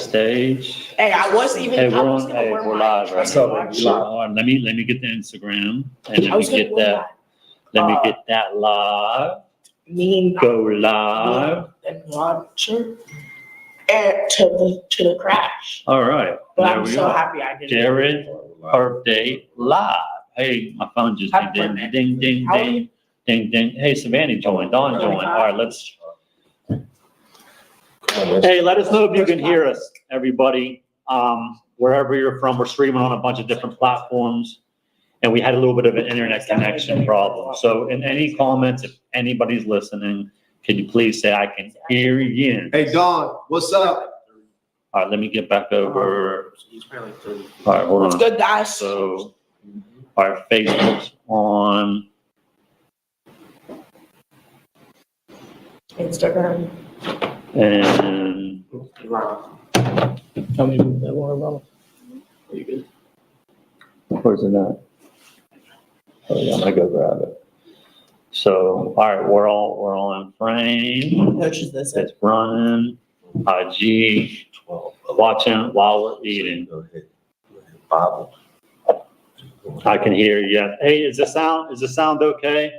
stage. Hey, I wasn't even. Hey, I we're was on. gonna Hey, wear we're my- live right So, now. you live. Let me get the Instagram and I let me was gonna get wear that. Let me get that live. my mean Go live. and launcher and to the crash. All right. But There I'm we so are. happy I did Jared, it. birthday live. Hey, my phone just Happy ding, birthday. ding, ding, How old are ding, ding, ding. Hey, Savannah joined. Dawn joined. All right, let's. Hey, let us know if you can hear us, everybody. Wherever you're from, we're streaming on a bunch of different platforms. And we had a little bit of an internet connection problem. So in any comments, if anybody's listening, can you please say, I can hear you? Hey, Don, what's up? All right, let me get back over. All right, hold What's on. good, guys? So our Facebook's on. Instagram. And Tell me that one about. Are you good? where's it at? Oh yeah, I'm gonna go grab it. So, all right, we're on frame. Which is this? It's running. IG, watching while we're eating. I can hear you. Hey, is the sound okay?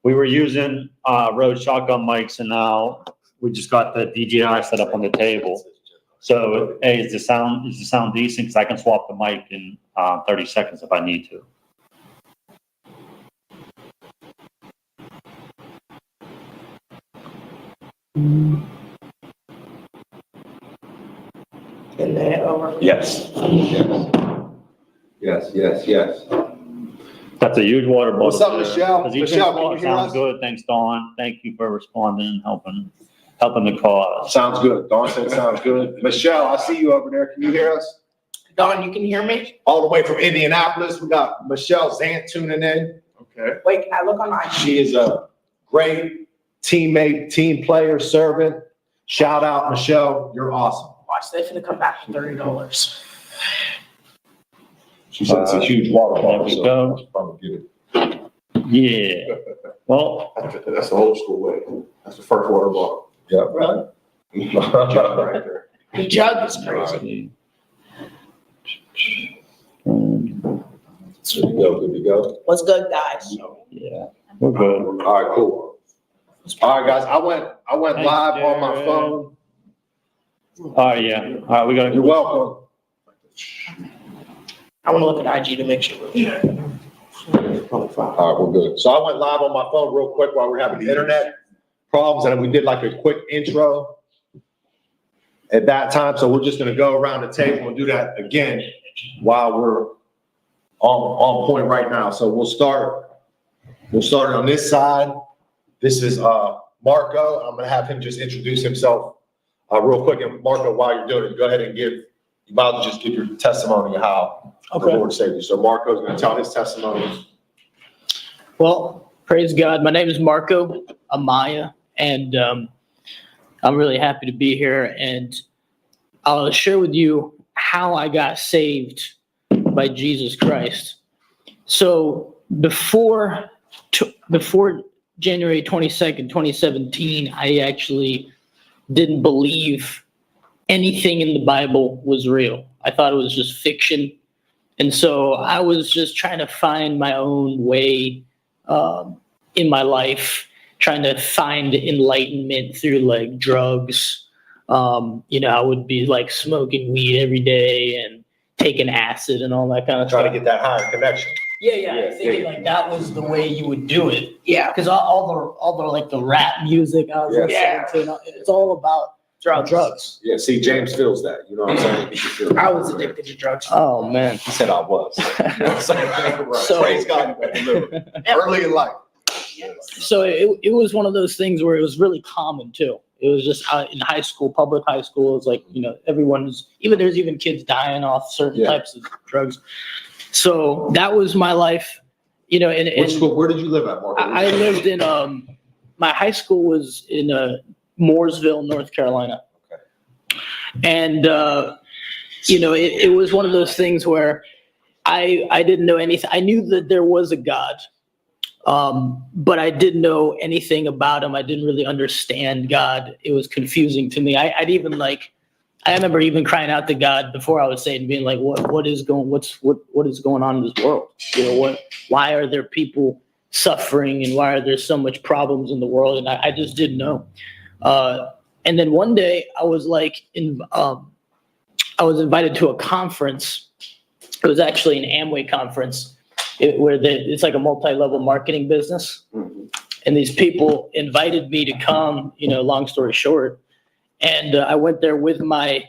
We were using Rode shotgun mics and now we just got the DJI set up on the table. So, hey, is the sound decent? Because I can swap the mic in 30 seconds if I need to. And then over. Yes. Yes. That's a huge water bottle. What's up, there. Michelle? As you Michelle, can can you hear sounds us? good. Thanks, Dawn. Thank you for responding and helping the cause. Sounds good. Don said sounds good. Michelle, I see you over there. Can you hear us? Don, you can hear me? All the way from Indianapolis, we got Michelle Zant tuning in. Okay. Wait, can I look on my? She is a great teammate, team player, servant. Shout out, Michelle. You're awesome. Watch, they're gonna come back for $30. She said it's a huge water There bottle, we so go. I'll probably get Yeah. Well, it. That's the old school way. That's the first water bottle. Yeah. Really? Right there. The jug is crazy. Good to go, good to go. What's good, guys? Yeah, we're good. All right, cool. All right, guys, I went Thanks, live on my Jared. phone. All right, yeah. All right, we got You're welcome. I wanna look at IG to make sure. All right, we're good. So I went live on my phone real quick while we're having the internet problems, and we did like a quick intro at that time. So we're just gonna go around the table and do that again while we're on point right now. So we'll start on this side. This is Marco. I'm gonna have him just introduce himself real quick. And Marco, while you're doing it, go ahead and you might as well just give your testimony of how the Lord saved you. So Marco's gonna tell his testimony. Well, praise God. My name is Marco Amaya, and I'm really happy to be here. And I'll share with you how I got saved by Jesus Christ. So before January 22nd, 2017, I actually didn't believe anything in the Bible was real. I thought it was just fiction. And so I was just trying to find my own way in my life, trying to find enlightenment through like drugs. I would be like smoking weed every day and taking acid and all that kind of Trying stuff. to get that higher connection. Yeah. Thinking like that was the way you would do it. Yeah. Because all the like the rap music I was Yeah. listening to, it's all about drugs. Yeah, see, James feels that, you know what I'm saying? He feels that. I was addicted to drugs. Oh man. He said I was. You know what I'm saying? Right. So- Praise God, you got delivered. Early in life. So it was one of those things where it was really common too. It was just in high school, public high school. It's like, there's even kids dying off certain types of drugs. So that was my life, and Which school, where did you live at, Marco? I lived in, my high school was in Mooresville, North Carolina. Okay. And, it was one of those things where I didn't know anything. I knew that there was a God, but I didn't know anything about him. I didn't really understand God. It was confusing to me. I remember even crying out to God before I was saved, being like, what is going on in this world? Why are there people suffering, and why are there so much problems in the world? And I just didn't know. And then one day I was I was invited to a conference. It was actually an Amway conference it's like a multi-level marketing business. Mhm. And these people invited me to come, long story short. And I went there with my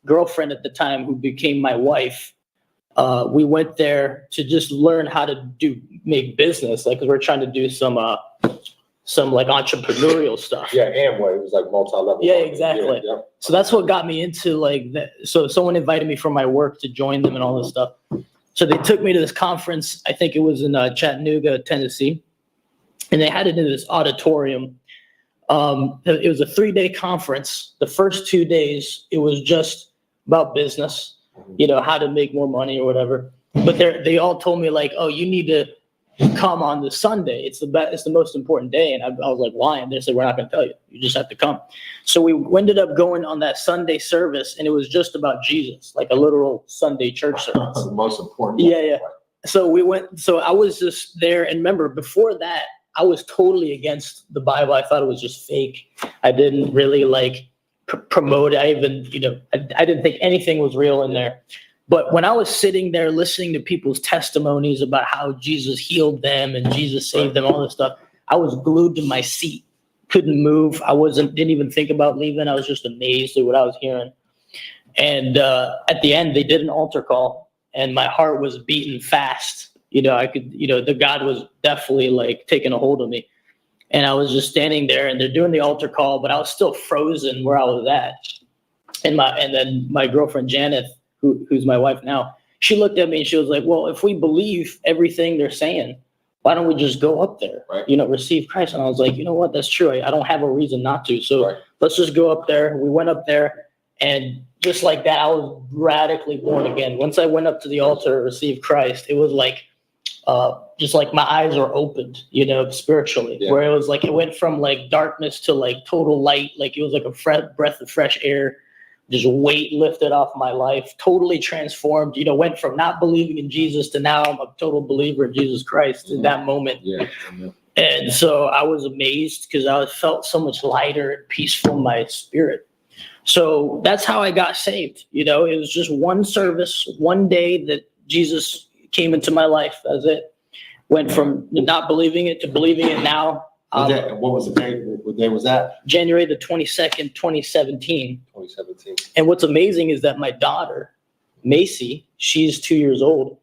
girlfriend at the time, who became my wife. We went there to just learn how to make business, like, because we're trying to do some like entrepreneurial stuff. Yeah, Amway, it was like multi-level. Yeah, exactly. Yeah. So that's what got me into like that. So someone invited me from my work to join them and all this stuff. So they took me to this conference. I think it was in Chattanooga, Tennessee, and they had it in this auditorium. It was a 3-day conference. The first 2 days, it was just about business, how to make more money or whatever. But they all told me like, oh, you need to come on the Sunday. It's the most important day. And I was like, why? And they said, we're not going to tell you. You just have to come. So we ended up going on that Sunday service, and it was just about Jesus, like a literal Sunday church service. That's the most important. Yeah. So we went. So I was just there, and remember, before that, I was totally against the Bible. I thought it was just fake. I didn't really like promote it. I even, I didn't think anything was real in there. But when I was sitting there listening to people's testimonies about how Jesus healed them and Jesus saved them, all this stuff, I was glued to my seat, couldn't move. Didn't even think about leaving. I was just amazed at what I was hearing. And at the end, they did an altar call, and my heart was beating fast. I could, the God was definitely like taking a hold of me. And I was just standing there, and they're doing the altar call, but I was still frozen where I was at. And then my girlfriend, Janet, who's my wife now, she looked at me and she was like, well, if we believe everything they're saying, why don't we just go up there, receive Christ? And I was like, you know what? That's true. I don't have a reason not to. So let's just go up there. We went up there, and just like that, I was radically born again. Once I went up to the altar, received Christ, it was like, just like my eyes are opened, spiritually, where it was like, it went from like darkness to like total light. Like it was like a breath of fresh air. Just weight lifted off my life, totally transformed, went from not believing in Jesus to now I'm a total believer in Jesus Christ in that moment. Yeah. And so I was amazed because I felt so much lighter and peaceful in my spirit. So that's how I got saved. It was just one service, one day that Jesus came into my life. That's it. Went from not believing it to believing it now. What was the day? What day was that? January the 22nd, 2017. 2017. And what's amazing is that my daughter, Macy, she's 2 years old.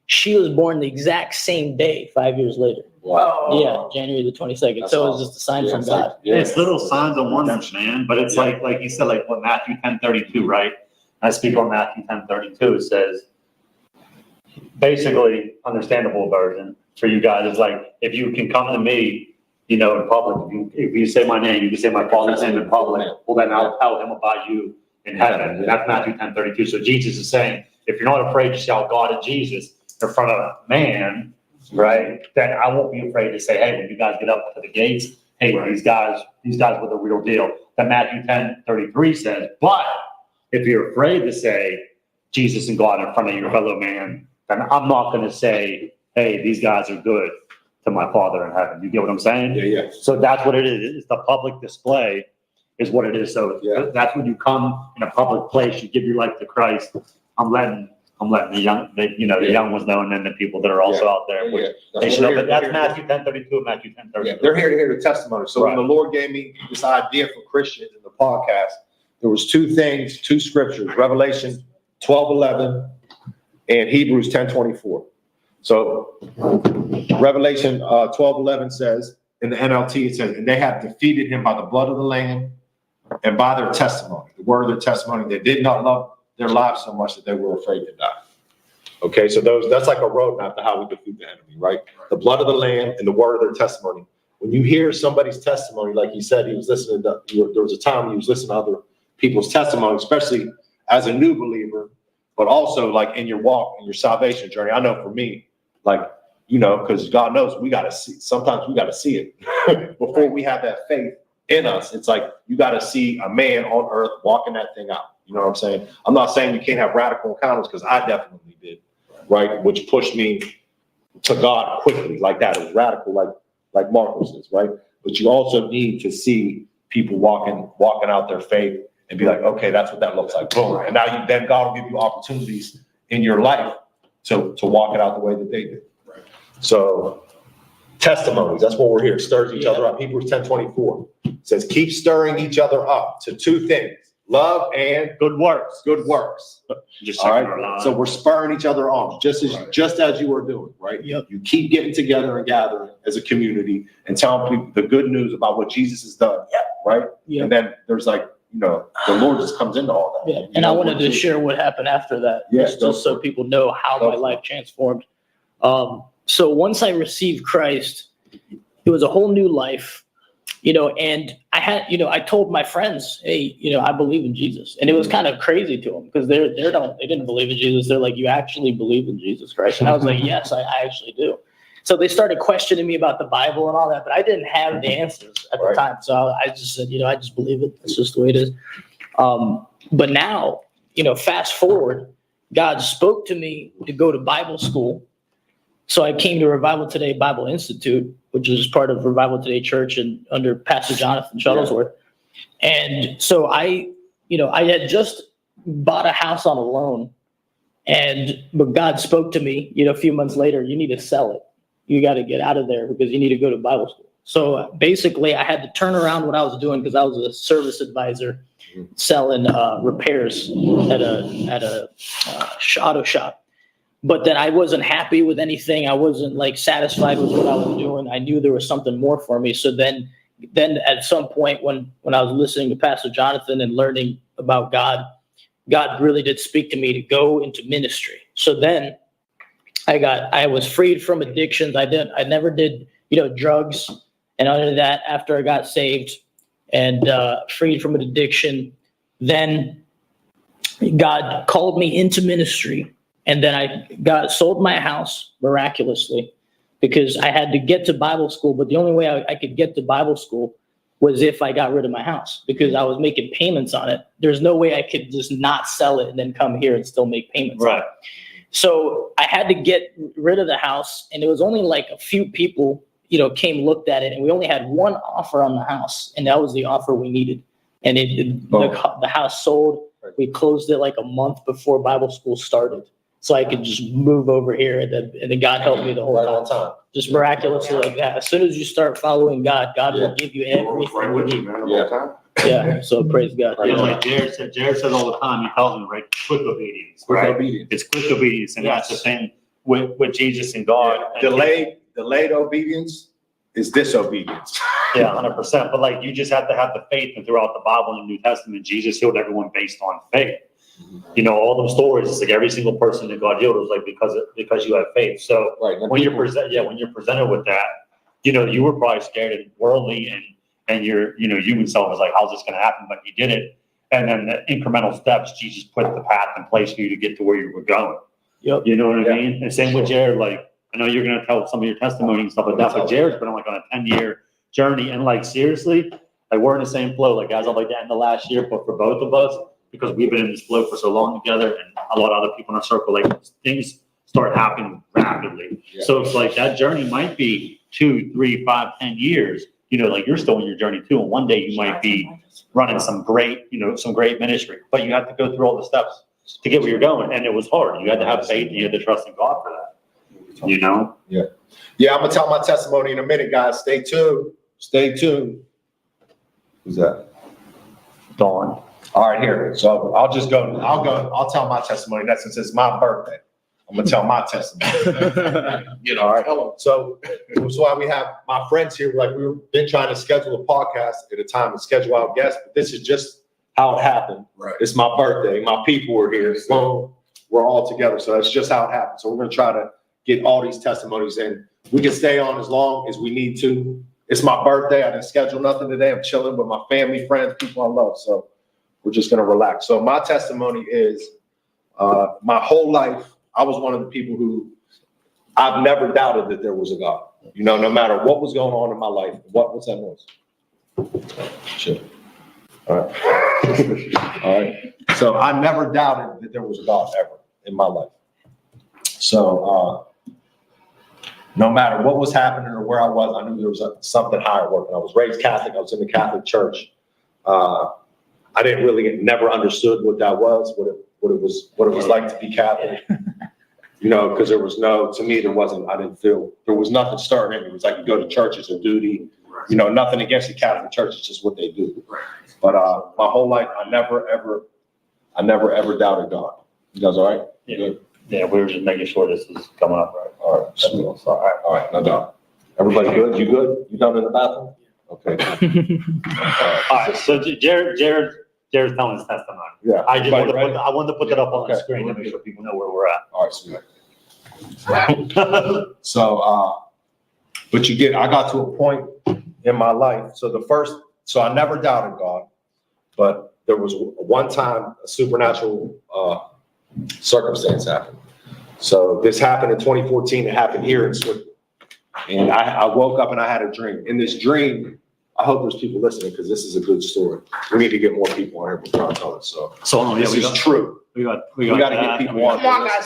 She was born the exact same day, 5 years later. Wow. Yeah, January the 22nd. That's so it was awesome. just a sign from God. It's little signs and wonders, man. But it's like you said, like what Matthew 10:32, right? I speak on Matthew 10:32. It says, basically, understandable version for you guys is like, if you can come to me, in public, if you say my name, you can say my Father's name in public, well, then I'll tell him about you in heaven. That's Matthew 10:32. So Jesus is saying, if you're not afraid to shout God and Jesus in front of man, right, then I won't be afraid to say, hey, when you guys get up to the gates, hey, these guys were the real deal. Then Matthew 10:33 says, but if you're afraid to say Jesus and God in front of your fellow man, then I'm not going to say, hey, these guys are good to my Father in heaven. You get what I'm saying? Yeah. So that's what it is. It's the public display is what it is. So that's when you come in a public place, you give your life to Christ. I'm letting the young, the young ones know, and then the people that are also out there. They should know, but that's Matthew 10:32 and Matthew 10:33. Yeah, they're here to hear the testimony. So when the Lord gave me this idea for Christians in the podcast, there was two scriptures, Revelation 12:11 and Hebrews 10:24. So Revelation 12:11 says, in the NLT, it says, and they have defeated him by the blood of the Lamb and by their testimony, the word of their testimony. They did not love their lives so much that they were afraid to die. Okay, so that's like a roadmap to how we defeat the enemy, right? The blood of the Lamb and the word of their testimony. When you hear somebody's testimony, like he said, he was listening to, there was a time he was listening to other people's testimony, especially as a new believer, but also like in your walk, in your salvation journey. I know for me, like, because God knows sometimes we got to see it before we have that faith in us. It's like, you got to see a man on earth walking that thing out. You know what I'm saying? I'm not saying you can't have radical encounters, because I definitely did, right? Which pushed me to God quickly, like that. It was radical, like Marcos is, right? But you also need to see people walking out their faith and be like, okay, that's what that looks like. Boom. And now then God will give you opportunities in your life to walk it out the way that they did. Right. So testimonies, that's what we're here. Stirs each other up. Hebrews 10:24 says, keep stirring each other up to two things: love and Good works. good works. Just All checking our right. line. So we're spurring each other on, just as you were doing, right? Yep. You keep getting together and gathering as a community and telling people the good news about what Jesus has done. Right. Yep. And then there's the Lord just comes into all that. Yeah, and I wanted to share what happened after that, just so people know how my life transformed. So once I received Christ, it was a whole new life, and I had, I told my friends, hey, I believe in Jesus. And it was kind of crazy to them, because they didn't believe in Jesus. They're like, you actually believe in Jesus Christ? And I was like, yes, I actually do. So they started questioning me about the Bible and all that, but I didn't have the answers at the time. So I just said, I just believe it. That's just the way it is. But now, fast forward, God spoke to me to go to Bible school. So I came to Revival Today Bible Institute, which is part of Revival Today Church and under Pastor Jonathan Shuttlesworth. And so I had just bought a house on a loan, but God spoke to me, a few months later, you need to sell it. You got to get out of there because you need to go to Bible school. So basically I had to turn around what I was doing, because I was a service advisor selling repairs at a auto shop. But then I wasn't happy with anything. I wasn't satisfied with what I was doing. I knew there was something more for me. So then at some point when I was listening to Pastor Jonathan and learning about God really did speak to me to go into ministry. So then I was freed from addictions. I never did, drugs and other than that after I got saved and freed from an addiction. Then God called me into ministry, and then I sold my house miraculously, because I had to get to Bible school. But the only way I could get to Bible school was if I got rid of my house, because I was making payments on it. There's no way I could just not sell it and then come here and still make payments on it. So I had to get rid of the house, and it was only a few people, came, looked at it, and we only had one offer on the house, and that was the offer we needed. And the house sold. We closed it a month before Bible school started, so I could just move over here, and then God helped me the whole time. Just miraculously like that. As soon as you start following God, God will give you everything you need. Yeah. So praise God. Like Jared says all the time, he tells me, right? Quick obedience, right? It's quick obedience. And that's the thing with Jesus and God. Delayed obedience is disobedience. Yeah, 100%. But you just have to have the faith, and throughout the Bible and the New Testament, Jesus healed everyone based on faith. All those stories, it's every single person that God healed was because you have faith. So when you're presented with that, you were probably scared and worldly, and your human self was like, how's this going to happen? But he did it. And then the incremental steps, Jesus put the path in place for you to get to where you were going. Yep. You know what I mean? And same with Jared. I know you're going to tell some of your testimony and stuff like that, but Jared's been on a 10-year journey. And seriously, we're in the same flow, as of the end of last year, but for both of us, because we've been in this flow for so long together, and a lot of other people in our circle, things start happening rapidly. Yeah. So it's that journey might be 2, 3, 5, 10 years. You're still in your journey too, and one day you might be running some great ministry, but you have to go through all the steps to get where you're going, and it was hard. You had to have faith, and you had to trust in God for that. Yeah. I'm gonna tell my testimony in a minute, guys. Stay tuned. Who's that? Dawn. All right, here. So I'll tell my testimony. That's since it's my birthday. I'm gonna tell my testimony. All right. So that's why we have my friends here. We've been trying to schedule a podcast at a time and schedule our guests, but this is just how it happened. Right. It's my birthday. My people were here. So we're all together. So that's just how it happened. So we're gonna try to get all these testimonies in. We can stay on as long as we need to. It's my birthday. I didn't schedule nothing today. I'm chilling with my family, friends, people I love. So we're just going to relax. So my testimony is my whole life, I was one of the people who I've never doubted that there was a God. No matter what was going on in my life. What's that noise? Chill. All right. All right. So I never doubted that there was a God ever in my life. So no matter what was happening or where I was, I knew there was something higher working. I was raised Catholic. I was in the Catholic Church. I didn't really, never understood what that was, what it was like to be Catholic. You know, because there was no, to me, I didn't feel, there was nothing starting. It was like you go to church, it's a duty. You know, nothing against the Catholic Church, it's just what they do. But my whole life, I never ever doubted God. You guys all right? Yeah. Good? Yeah, we were just making sure this was coming up right. All right. Sweet. All right, no doubt. Everybody good? You good? You done in the bathroom? Okay. All right, so Jared's telling his testimony. Yeah. I just Everybody ready? I wanted to put that up on the Okay. screen to make sure people know where we're at. All right, sweet. So, but I got to a point in my life. So I never doubted God, but there was one time a supernatural circumstance happened. So this happened in 2014. It happened here in Switzerland. And I woke up and I had a dream. In this dream, I hope there's people listening because this is a good story. We need to get more people on here before I tell it. So this is true. We got We gotta get people on. Come on, guys,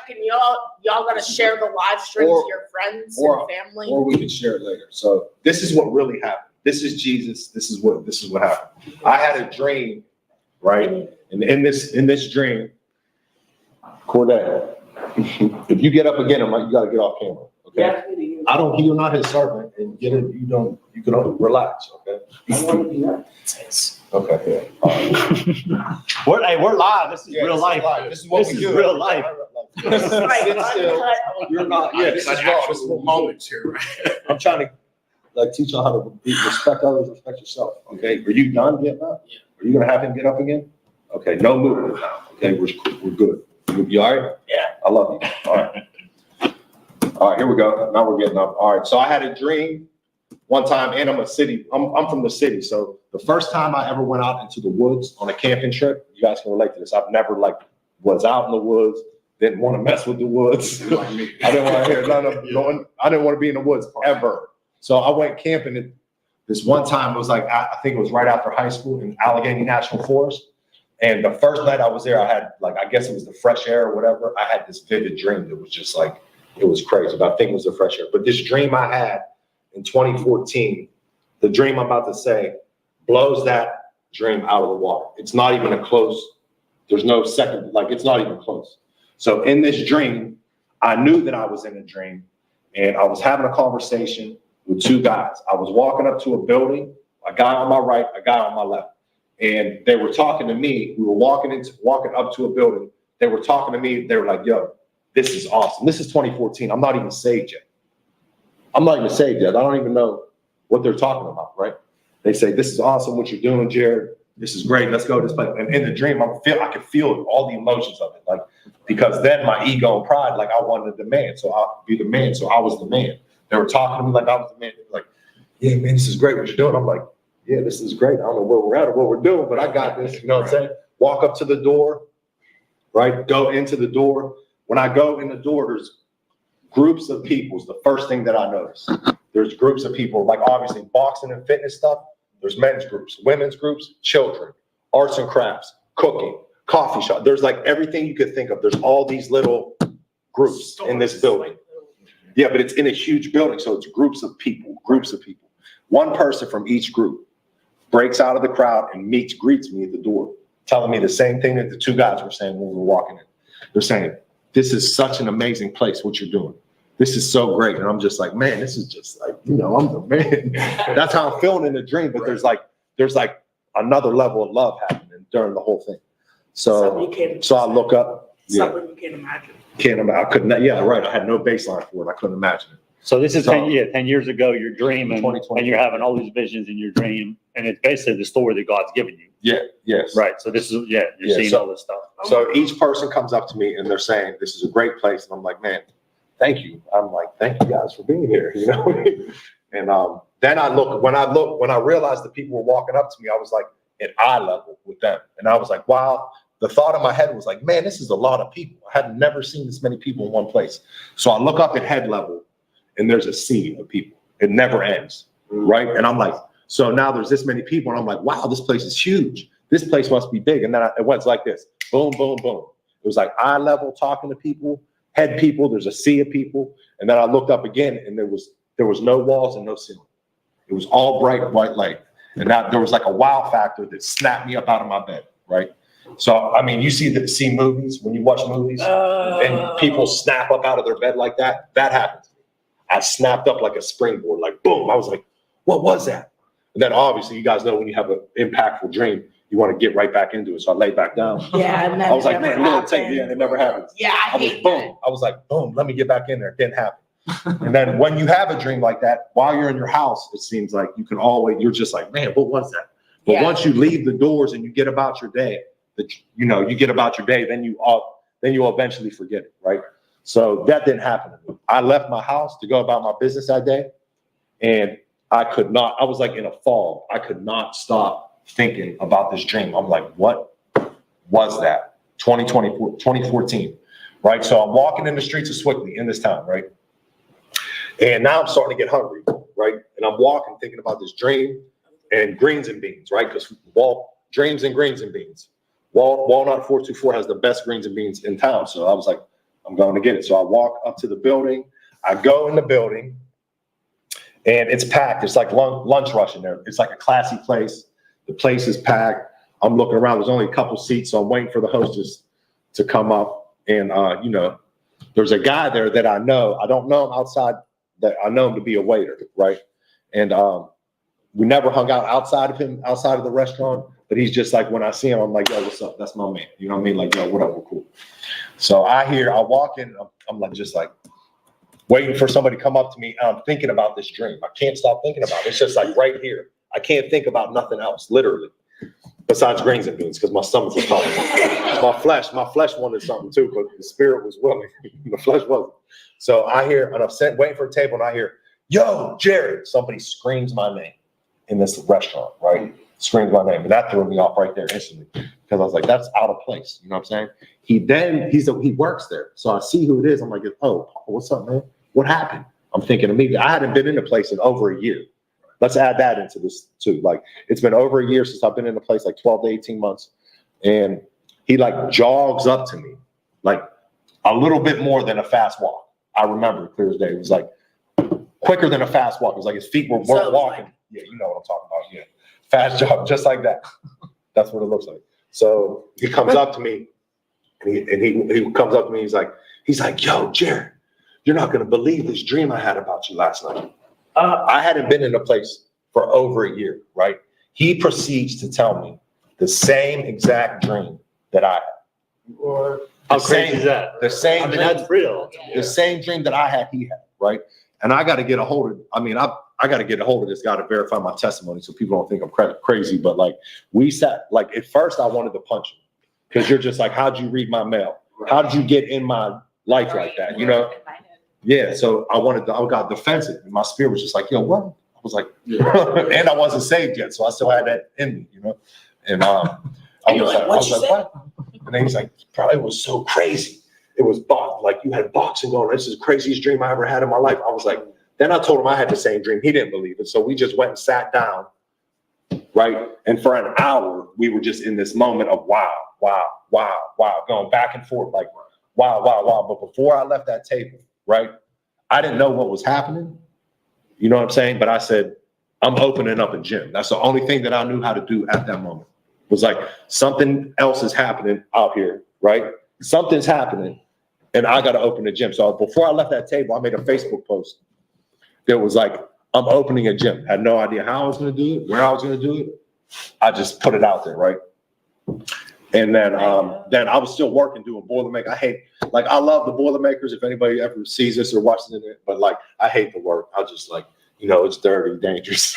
can y'all gotta share the live stream to your friends and family? Or we can share it later. So this is what really happened. This is Jesus. This is what happened. I had a dream, right? And in this dream, Corday, if you get up again, you gotta get off camera. Okay. I don't. You're not his servant, and get it. You don't. You can relax. Okay. I want to be nice. Okay. Yeah. We're live. This is real life. This is what This we is do. real life. Sit still. You're not. Yeah. This is raw. This is what moments here, right? I'm trying to teach you how to respect others, respect yourself. Okay. Are you done getting up? Yeah. Are you gonna have him get up again? Okay. No movement now. Okay. We're good. You all right? Yeah. I love you. All right. All right, here we go. Now we're getting up. All right, so I had a dream one time, and I'm from the city. So the first time I ever went out into the woods on a camping trip, you guys can relate to this. I've never was out in the woods, didn't want to mess with the woods. I didn't want to hear none of going. I didn't want to be in the woods ever. So I went camping. And this one time it was I think it was right after high school in Allegheny National Forest. And the first night I was there, I had I guess it was the fresh air or whatever. I had this vivid dream that was just it was crazy, but I think it was the fresh air. But this dream I had in 2014, the dream I'm about to say, blows that dream out of the water. It's not even a close, there's no second, it's not even close. So in this dream, I knew that I was in a dream, and I was having a conversation with two guys. I was walking up to a building, a guy on my right, a guy on my left. And they were talking to me. We were walking up to a building. They were talking to me. They were like, yo, this is awesome. This is 2014. I'm not even saved yet. I don't even know what they're talking about, right? They say, this is awesome what you're doing, Jared. This is great. Let's go to this place. And in the dream, I could feel all the emotions of it. Because then my ego and pride, I wanted the man. So I'll be the man. So I was the man. They were talking to me like I was the man. Like, yeah, man, this is great what you're doing. I'm like, yeah, this is great. I don't know where we're at or what we're doing, but I got this. You know what I'm saying? Walk up to the door, right? Go into the door. When I go in the door, there's groups of people. It's the first thing that I notice. There's groups of people, obviously boxing and fitness stuff. There's men's groups, women's groups, children, arts and crafts, cooking, coffee shop. There's everything you could think of. There's all these little groups in this building. Yeah, but it's in a huge building, so it's groups of people. One person from each group breaks out of the crowd and greets me at the door, telling me the same thing that the two guys were saying when we were walking in. They're saying, this is such an amazing place, what you're doing. This is so great. And I'm just like, man, this is just I'm the man. That's how I'm feeling in the dream. But there's another level of love happening during the whole thing. So I look up. Something you can't imagine. I couldn't, yeah, right. I had no baseline for it. I couldn't imagine it. So this is 10 years ago, you're dreaming 2020. and you're having all these visions in your dream. And it's basically the story that God's given you. Yeah, yes. Right. So this is, you're seeing all this stuff. So each person comes up to me and they're saying, this is a great place. And I'm like, man, thank you. I'm like, thank you guys for being here, And then when I realized the people were walking up to me, I was at eye level with them. And I was like, wow. The thought in my head was man, this is a lot of people. I had never seen this many people in one place. So I look up at head level and there's a sea of people. It never ends, right? And I'm like, so now there's this many people and I'm like, wow, this place is huge. this place must be big. And then it went like this, boom, boom, boom. It was like eye level talking to people, head people, there's a sea of people. And then I looked up again and there was no walls and no ceiling. It was all bright white light. And that there was like a wow factor that snapped me up out of my bed, right? So, I mean, you see movies, when you watch movies and people snap up out of their bed like that, that happens. I snapped up like a springboard, like boom. I was like, what was that? And then obviously you guys know when you have an impactful dream, you want to get right back into it. So I laid back down. Yeah, and I was like, man, little take, yeah, it never happens. Yeah, I hate that. I was like, boom, let me get back in there. It didn't happen. And then when you have a dream like that, while you're in your house, it seems like you can always, you're just like, man, what was that? But Yeah. once you leave the doors and you get about your day, then you eventually forget it, right? So that didn't happen to me. I left my house to go about my business that day, and I was like in a fog. I could not stop thinking about this dream. I'm like, what was that? 2014, right? So I'm walking in the streets of Swickley in this town, right? And now I'm starting to get hungry, right? And I'm walking thinking about this dream and greens and beans, right? Because dreams and greens and beans. Walnut 424 has the best greens and beans in town. So I was like, I'm going to get it. So I walk up to the building. I go in the building and it's packed. It's like lunch rush in there. It's like a classy place. The place is packed. I'm looking around. There's only a couple seats. So I'm waiting for the hostess to come up. And, there's a guy there that I know. I don't know him outside, that I know him to be a waiter, right? And we never hung out outside of the restaurant. But he's just like, when I see him, I'm like, yo, what's up? That's my man. You know what I mean? Like, yo, what up? We're cool. So I walk in, I'm like, just like waiting for somebody to come up to me. And I'm thinking about this dream. I can't stop thinking about it. It's just like right here. I can't think about nothing else, literally, besides greens and beans, because my stomach was calling. My flesh wanted something too, but the spirit was willing. The flesh wasn't. So I hear, and I'm waiting for a table, and I hear, yo, Jared. Somebody screams my name in this restaurant, right? Screams my name. And that threw me off right there instantly, because I was like, that's out of place. You know what I'm saying? He works there. So I see who it is. I'm like, oh, what's up, man? What happened? I'm thinking immediately, I hadn't been in the place in over a year. Let's add that into this too. Like, it's been over a year since I've been in the place, like 12 to 18 months. And he like jogs up to me, like a little bit more than a fast walk. I remember clear as day. It was like quicker than a fast walk. It was like his feet weren't walking. Like, yeah, you know what I'm talking about. Yeah. Fast jog, just like that. That's what it looks like. So he comes up to me, and he comes up to me. He's like, yo, Jared, you're not going to believe this dream I had about you last night. I hadn't been in a place for over a year, right? He proceeds to tell me the same exact dream that I had. How crazy is that? The same I mean, dream, that's real. the same dream that I had, he had, right? And I got to get a hold of, I got to get a hold of this guy to verify my testimony so people don't think I'm crazy. But like, we sat, like, at first I wanted to punch him, because you're just like, how'd you read my mail? How did you get in my life like that? You know? Yeah. So I got defensive, and my spirit was just like, yo, what? I was like, and I wasn't saved yet. So I still had that in me, you know? And I was like, what? And then he's like, bro, it was so crazy. It was like you had boxing going. This is the craziest dream I ever had in my life. I was like, then I told him I had the same dream. He didn't believe it. So we just went and sat down, right? And for an hour, we were just in this moment of wow, going back and forth, like wow. But before I left that table, right, I didn't know what was happening. You know what I'm saying? But I said, I'm opening up a gym. That's the only thing that I knew how to do at that moment. It was like, something else is happening out here, right? Something's happening, and I got to open a gym. So before I left that table, I made a Facebook post that was like, I'm opening a gym. Had no idea how I was going to do it, where I was going to do it. I just put it out there, right? And then I was still working, doing Boilermaker. I love the Boilermakers. If anybody ever sees this or watches it, but like, I hate the work. I just like, it's dirty, dangerous,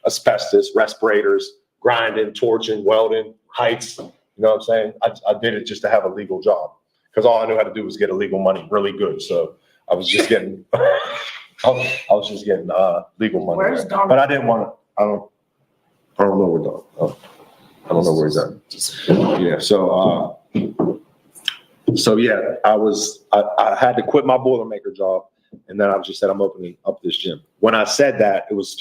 asbestos, respirators, grinding, torching, welding, heights. You know what I'm saying? I did it just to have a legal job, because all I knew how to do was get illegal money really good. So I was just getting, legal money. Where's Don? But I didn't want to. I don't know where Don. I don't know where he's at. Yeah. So yeah, I had to quit my Boilermaker job, and then I just said, I'm opening up this gym. When I said that, it was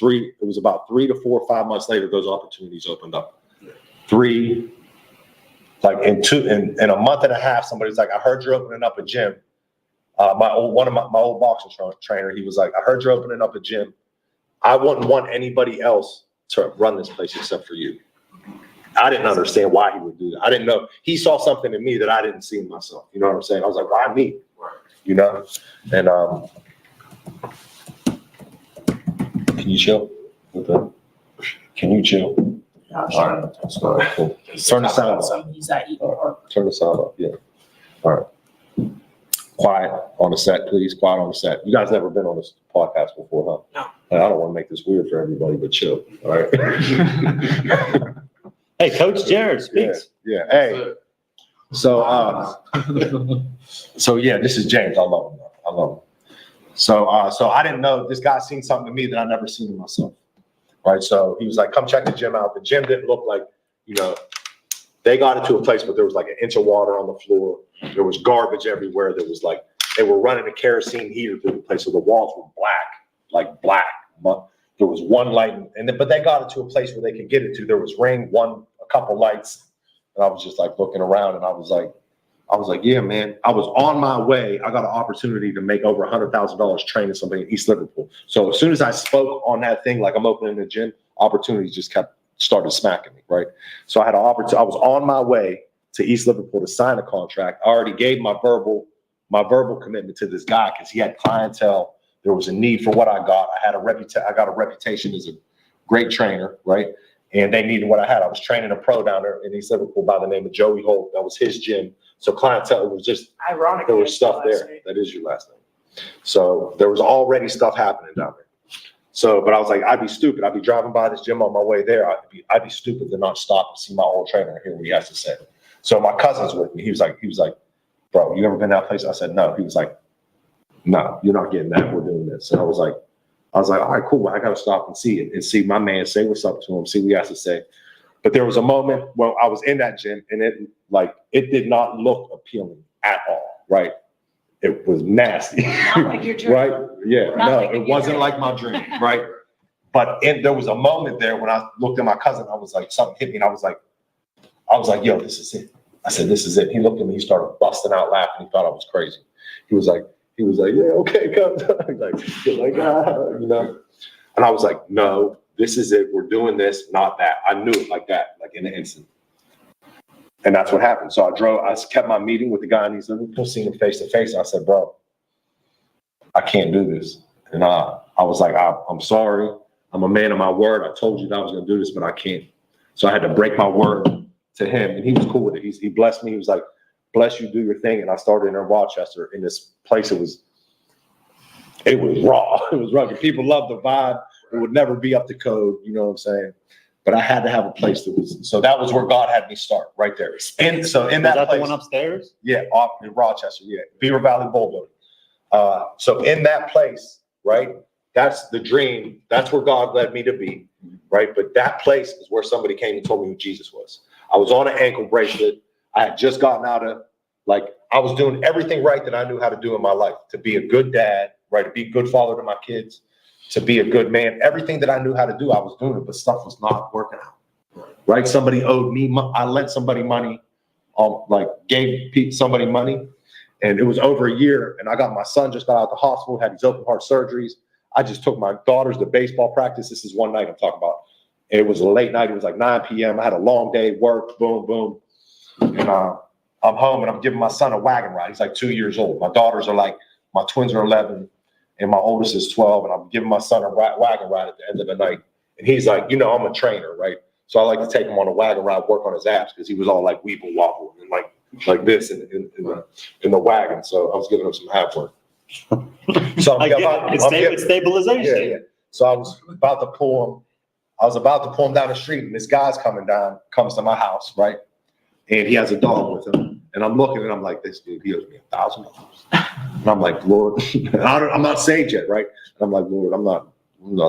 about 3 to 4 or 5 months later, those opportunities opened up. like in a month and a half, somebody's like, I heard you're opening up a gym. My old boxing trainer, he was like, I heard you're opening up a gym. I wouldn't want anybody else to run this place except for you. I didn't understand why he would do that. I didn't know. He saw something in me that I didn't see in myself. You know what I'm saying? I was like, why me? You know? And can you chill with that? Can you chill? All right. All right, cool. Turn the sound up. Turn the sound up, yeah. All right. Quiet on the set, please. Quiet on the set. You guys never been on this podcast before, huh? No. I don't want to make this weird for everybody, but chill. All right. Hey, Coach Jaryds speaks. Yeah. Hey. So, so yeah, this is James. I love him. I love him. So I didn't know this guy seen something in me that I never seen in myself. Right. So he was like, come check the gym out. The gym didn't look like, you know, they got it to a place, but there was like an inch of water on the floor. There was garbage everywhere. There was like, they were running a kerosene heater through the place. So the walls were black. But there was one light, but they got it to a place where they could get it to. There was a couple lights. And I was just like looking around and I was like, yeah, man, I was on my way. I got an opportunity to make over $100,000 training somebody in East Liverpool. So as soon as I spoke on that thing, like I'm opening the gym, opportunities just started smacking me, right? So I had an opportunity. I was on my way to East Liverpool to sign a contract. I already gave my verbal commitment to this guy because he had clientele. There was a need for what I got. I got a reputation as a great trainer, right? And they needed what I had. I was training a pro down there in East Liverpool by the name of Joey Holt. That was his gym. So clientele was just, ironic. There was stuff there. That is your last name. So there was already stuff happening down there. So, but I was like, I'd be stupid. I'd be driving by this gym on my way there. I'd be stupid to not stop and see my old trainer and hear what he has to say. So my cousin's with me. He was like, bro, you ever been to that place? I said, no. He was like, no, you're not getting that. We're doing this. And I was like, all right, cool. Well, I got to stop and see it and see my man, say what's up to him, see what he has to say. But there was a moment when I was in that gym and it did not look appealing at all, right? It was nasty, Not like your dream. right? Yeah, Not no, like it wasn't like my dream, right? But there was a moment there when I looked at my cousin, I was like, something hit me and I was like, yo, this is it. I said, this is it. He looked at me, he started busting out laughing. He thought I was crazy. He was like, yeah, okay, come. You know? And I was like, no, this is it. We're doing this, not that. I knew it like that, like in an instant. And that's what happened. So I kept my meeting with the guy and he's like, seeing him face to face. I said, bro, I can't do this. And I was like, I'm sorry. I'm a man of my word. I told you that I was going to do this, but I can't. So I had to break my word to him. And he was cool with it. He blessed me. He was like, bless you, do your thing. And I started in Rochester in this place. It was raw. It was rugged. People loved the vibe. It would never be up to code. You know what I'm saying? But I had to have a place that was, so that was where God had me start right there. And so in that place, the one upstairs? Yeah, off in Rochester. Yeah. Beaver Valley Bowl Building. So in that place, right? That's the dream. That's where God led me to be. Right. But that place is where somebody came and told me who Jesus was. I was on an ankle bracelet. I had just gotten out of, I was doing everything right that I knew how to do in my life, to be a good dad, right? To be a good father to my kids, to be a good man. Everything that I knew how to do, I was doing it, but stuff was not working out, right? Somebody owed me, I lent somebody money, gave somebody money, and it was over a year, and I got my son just got out of the hospital, had these open heart surgeries. I just took my daughters to baseball practice. This is one night I'm talking about. It was a late night. It was like 9 p.m. I had a long day, work, boom, boom. And I'm home and I'm giving my son a wagon ride. He's like 2 years old. My daughters are my twins are 11 and my oldest is 12. And I'm giving my son a wagon ride at the end of the night. And he's like, I'm a trainer, right? So I like to take him on a wagon ride, work on his abs because he was all like weeble wobble and like this in the wagon. So I was giving him some ab work. So It's stabilization. Yeah. So I was about to pull him down the street and this guy's comes to my house, right? And he has a dog with him. And I'm looking and I'm like, this dude, he owes me $1,000. And I'm like, Lord, I'm not saved yet, right? And I'm like, Lord, I'm not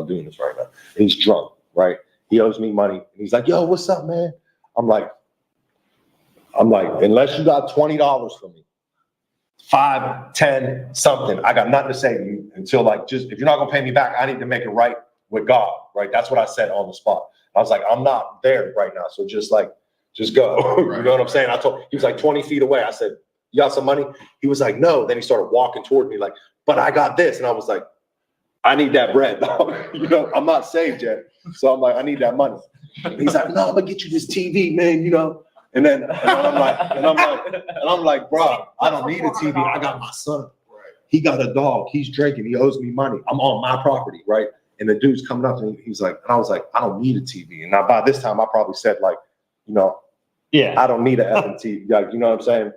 doing this right now. And he's drunk, right? He owes me money. And he's like, yo, what's up, man? I'm like, unless you got $20 for me, 5, 10, something, I got nothing to say to you until just, if you're not gonna pay me back, I need to make it right with God, right? That's what I said on the spot. I was like, I'm not there right now. So just Just go. You know what I'm saying? He was like 20 feet away. I said, you got some money? He was like, no. Then he started walking toward me like, but I got this. And I was like, I need that bread, dog. You know, I'm not saved yet. So I'm like, I need that money. And he's like, no, I'm gonna get you this TV, man, you know. And I'm like, bro, I don't need a TV. I got my son. He got a dog. He's drinking. He owes me money. I'm on my property, right? And the dude's coming up to me. He's like, and I was like, I don't need a TV. And now by this time, I probably said like, you know, Yeah. I don't need an effing TV. Like, you know what I'm saying?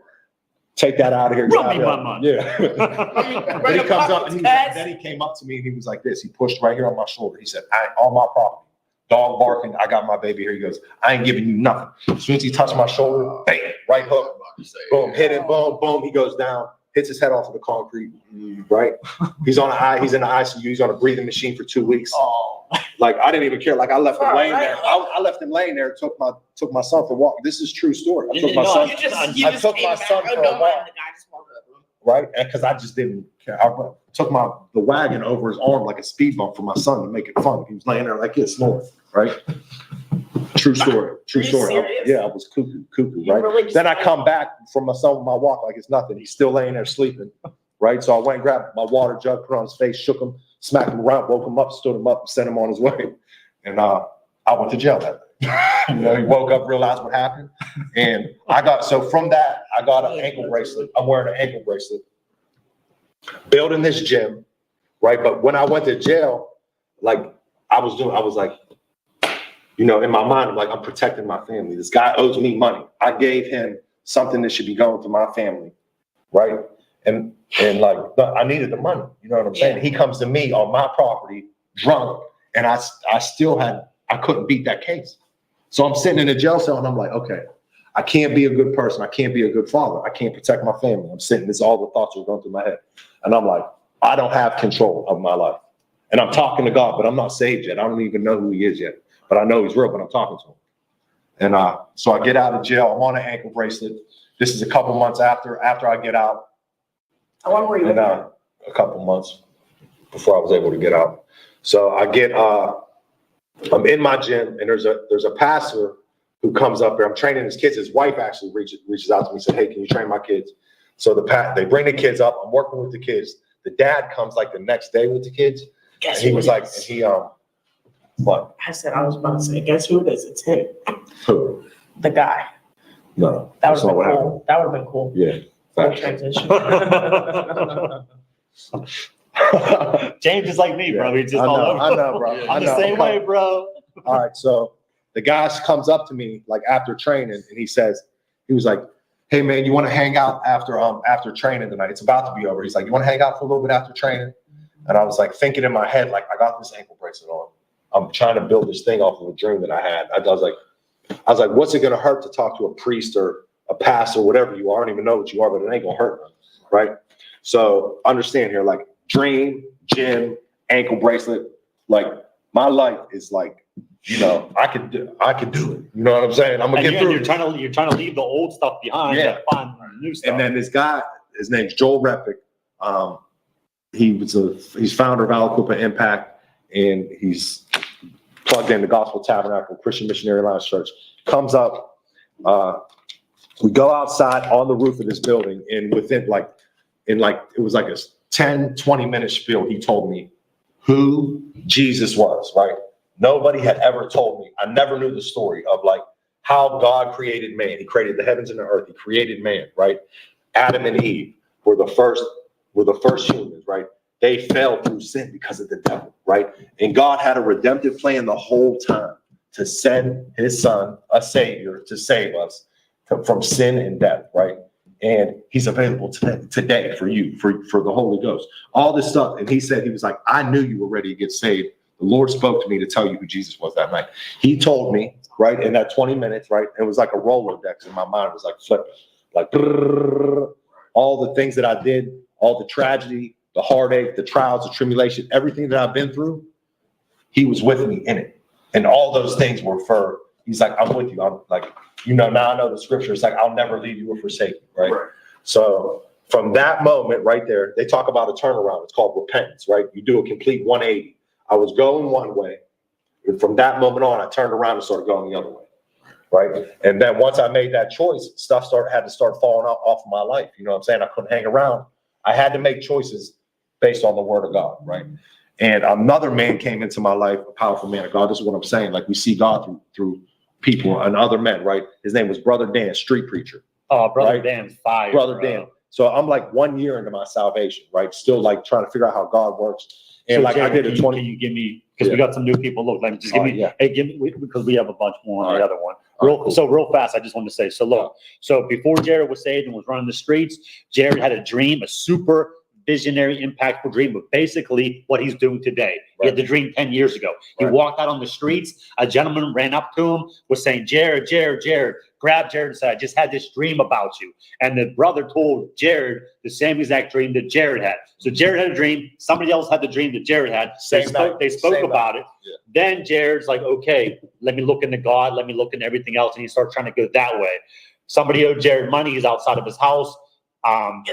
Take that out of here. Run me my money. Yeah. Then he comes up and then he came up to me and he was like this. He pushed right here on my shoulder. He said, on my property. Dog barking. I got my baby here. He goes, I ain't giving you nothing. As soon as he touched my shoulder, bam, right hook. Boom, hit him, boom, boom. He goes down, hits his head off of the concrete. Right? He's in the ICU. He's on a breathing machine for 2 weeks. Like, I didn't even care. Like, I left him laying there. I left him laying there, took my son for a walk. This is true story. I took my son for a walk. Right? Because I just didn't care. I took the wagon over his arm like a speed bump for my son to make it fun. He was laying there like this, snoring. Right? True story. True story. I was cuckoo, right? Really then I come back from my son with my walk like it's nothing. He's still laying there sleeping. Right? So I went and grabbed my water jug, put it on his face, shook him, smacked him around, woke him up, stood him up, sent him on his way. And I went to jail that day. You know, he woke up, realized what happened. And from that, I got an ankle bracelet. I'm wearing an ankle bracelet. Building this gym, right? But when I went to jail, like I was like, you know, in my mind, I'm like, I'm protecting my family. This guy owes me money. I gave him something that should be going to my family, right? And like, I needed the money. You know what I'm saying? He comes to me on my property, drunk, and I couldn't beat that case. So I'm sitting in a jail cell, and I'm like, okay, I can't be a good person. I can't be a good father. I can't protect my family. I'm sitting. This all the thoughts were going through my head, and I'm like, I don't have control of my life. And I'm talking to God, but I'm not saved yet. I don't even know who He is yet, but I know He's real. But I'm talking to Him. And so I get out of jail. I'm on an ankle bracelet. This is a couple months after I get out. How long were you in there? A couple months before I was able to get out. So I'm in my gym, and there's a pastor who comes up there. I'm training his kids. His wife actually reaches out to me and said, hey, can you train my kids? So they bring the kids up. I'm working with the kids. The dad comes like the next day with the kids. Guess and he who was it like, is? and he what? I said I was about to say, guess who it is? It's him. Who? The guy. No. That would that's have not been what happened. cool. That would have been cool. Yeah. Full transition. James is like me, bro. He's just I all know, over. I know, bro. I'm the same way, bro. All right, so the guy comes up to me like after training, and he was like, hey man, you want to hang out after training tonight? It's about to be over. He's like, you want to hang out for a little bit after training? And I was like thinking in my head, like, I got this ankle bracelet on. I'm trying to build this thing off of a dream that I had. I was like, what's it gonna hurt to talk to a priest or a pastor, whatever you are? I don't even know what you are, but it ain't gonna hurt, right? So understand here, like dream, gym, ankle bracelet, like my life is like, you know, I could do it. You know what I'm saying? I'm gonna get through. You're trying to leave the old stuff behind. Yeah. And find new stuff. And then this guy, his name's Joel Repick. He's founder of Aliquippa Impact, and he's plugged in the Gospel Tabernacle Christian Missionary Alliance Church. Comes up, we go outside on the roof of this building, and it was like a 10, 20-minute spiel. He told me who Jesus was, right? Nobody had ever told me. I never knew the story of like how God created man. He created the heavens and the earth. He created man, right? Adam and Eve were the first humans, right? They fell through sin because of the devil, right? And God had a redemptive plan the whole time to send His Son, a Savior, to save us from sin and death, right? And He's available today for you, for the Holy Ghost, all this stuff. And He was like, I knew you were ready to get saved. The Lord spoke to me to tell you who Jesus was that night. He told me, right, in that 20 minutes, right, it was like a Rolodex, and my mind was like flipping, like all the things that I did, all the tragedy, the heartache, the trials, the tribulation, everything that I've been through, He was with me in it. And all those things were for, He's like, I'm with you. I'm like, you know, now I know the scripture. It's like, I'll never leave you or forsake you, right? So from that moment right there, they talk about a turnaround. It's called repentance, right? You do a complete 180. I was going one way. And from that moment on, I turned around and started going the other way. right? And then once I made that choice, stuff had to start falling off of my life. You know what I'm saying? I couldn't hang around. I had to make choices based on the word of God, right? And another man came into my life, a powerful man of God. This is what I'm saying. Like we see God through people and other men, right? His name was Brother Dan, street preacher. Oh, Brother right? Dan's fire. Brother bro. Dan. So I'm like 1 year into my salvation, right? Still like trying to figure out how God works. And So like I Jerry, did a can 20. you give me, because we Yeah. got some new people. Look, like just give me, Yeah. hey, give me, because we have a bunch more on All the right. other one. All Real, right, cool. So real fast, I just wanted to say, so look, so before Jared was saved and was running the streets, Jared had a dream, a super visionary, impactful dream of basically what he's doing today. He had the dream 10 years ago. He Right. walked out on the streets. A gentleman ran up to him, was saying, Jared, grabbed Jared and said, I just had this dream about you. And the brother told Jared the same exact dream that Jared had. So Jared had a dream. Somebody else had the dream that Jared had. They Same night. spoke Same about night. it. Yeah. Then Jared's like, okay, let me look into God. Let me look into everything else. And he starts trying to go that way. Somebody owed Jared money. He's outside of his house.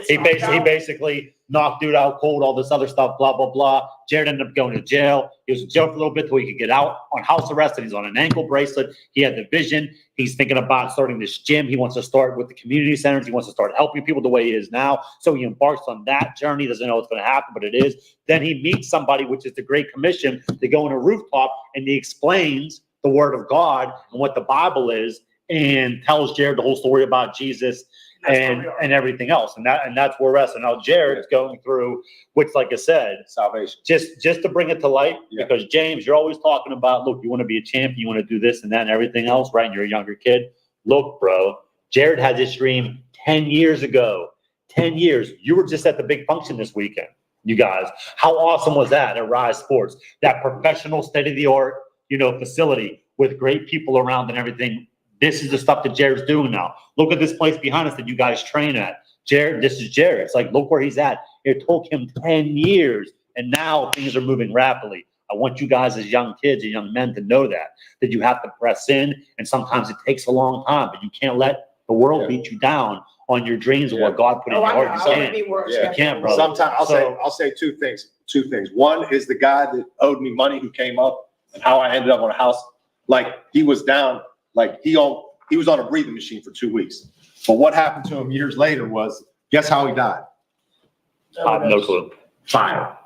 He basically knocked dude out cold, all this other stuff, blah, blah, blah. Jared ended up going to jail. He was in jail for a little bit till he could get out on house arrest, and he's on an ankle bracelet. He had the vision. He's thinking about starting this gym. He wants to start with the community centers. He wants to start helping people the way he is now. So he embarks on that journey. Doesn't know what's going to happen, but it is. Then he meets somebody, which is the Great Commission, to go on a rooftop, and he explains the word of God and what the Bible is, and tells Jared the whole story about Jesus and everything else. And that's where we're at. So now Jared's going through, which, like I said, Salvation. just to bring it to light, Yeah. because James, you're always talking about, look, you want to be a champion, you want to do this and that and everything else, right? And you're a younger kid. Look, bro, Jared had this dream 10 years ago. 10 years. You were just at the big function this weekend, you guys. How awesome was that at Rise Sports? That professional, state-of-the-art, facility with great people around and everything. This is the stuff that Jared's doing now. Look at this place behind us that you guys train at. Jared, this is Jared. It's like, look where he's at. It took him 10 years, and now things are moving rapidly. I want you guys as young kids and young men to know that you have to press in, and sometimes it takes a long time, but you can't let the world beat you down on your dreams and what God put in your heart. You can't. Yeah. You can't, brother. Sometimes I'll say two things. One is the guy that owed me money who came up and how I ended up on a house. Like he was down, like he was on a breathing machine for 2 weeks. But what happened to him years later was, guess how he died? I have no clue. Fire.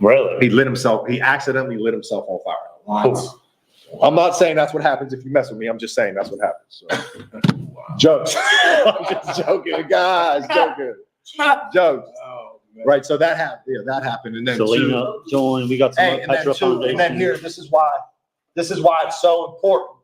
Really? He accidentally lit himself on fire. I'm not saying that's what happens if you mess with me. I'm just saying that's what happens. So. Jokes. I'm just joking, guys. Jokes. Right. So that happened. Yeah, that happened. And then Selena, join. We got some and Petra then Foundation. and then here, this is why it's so important.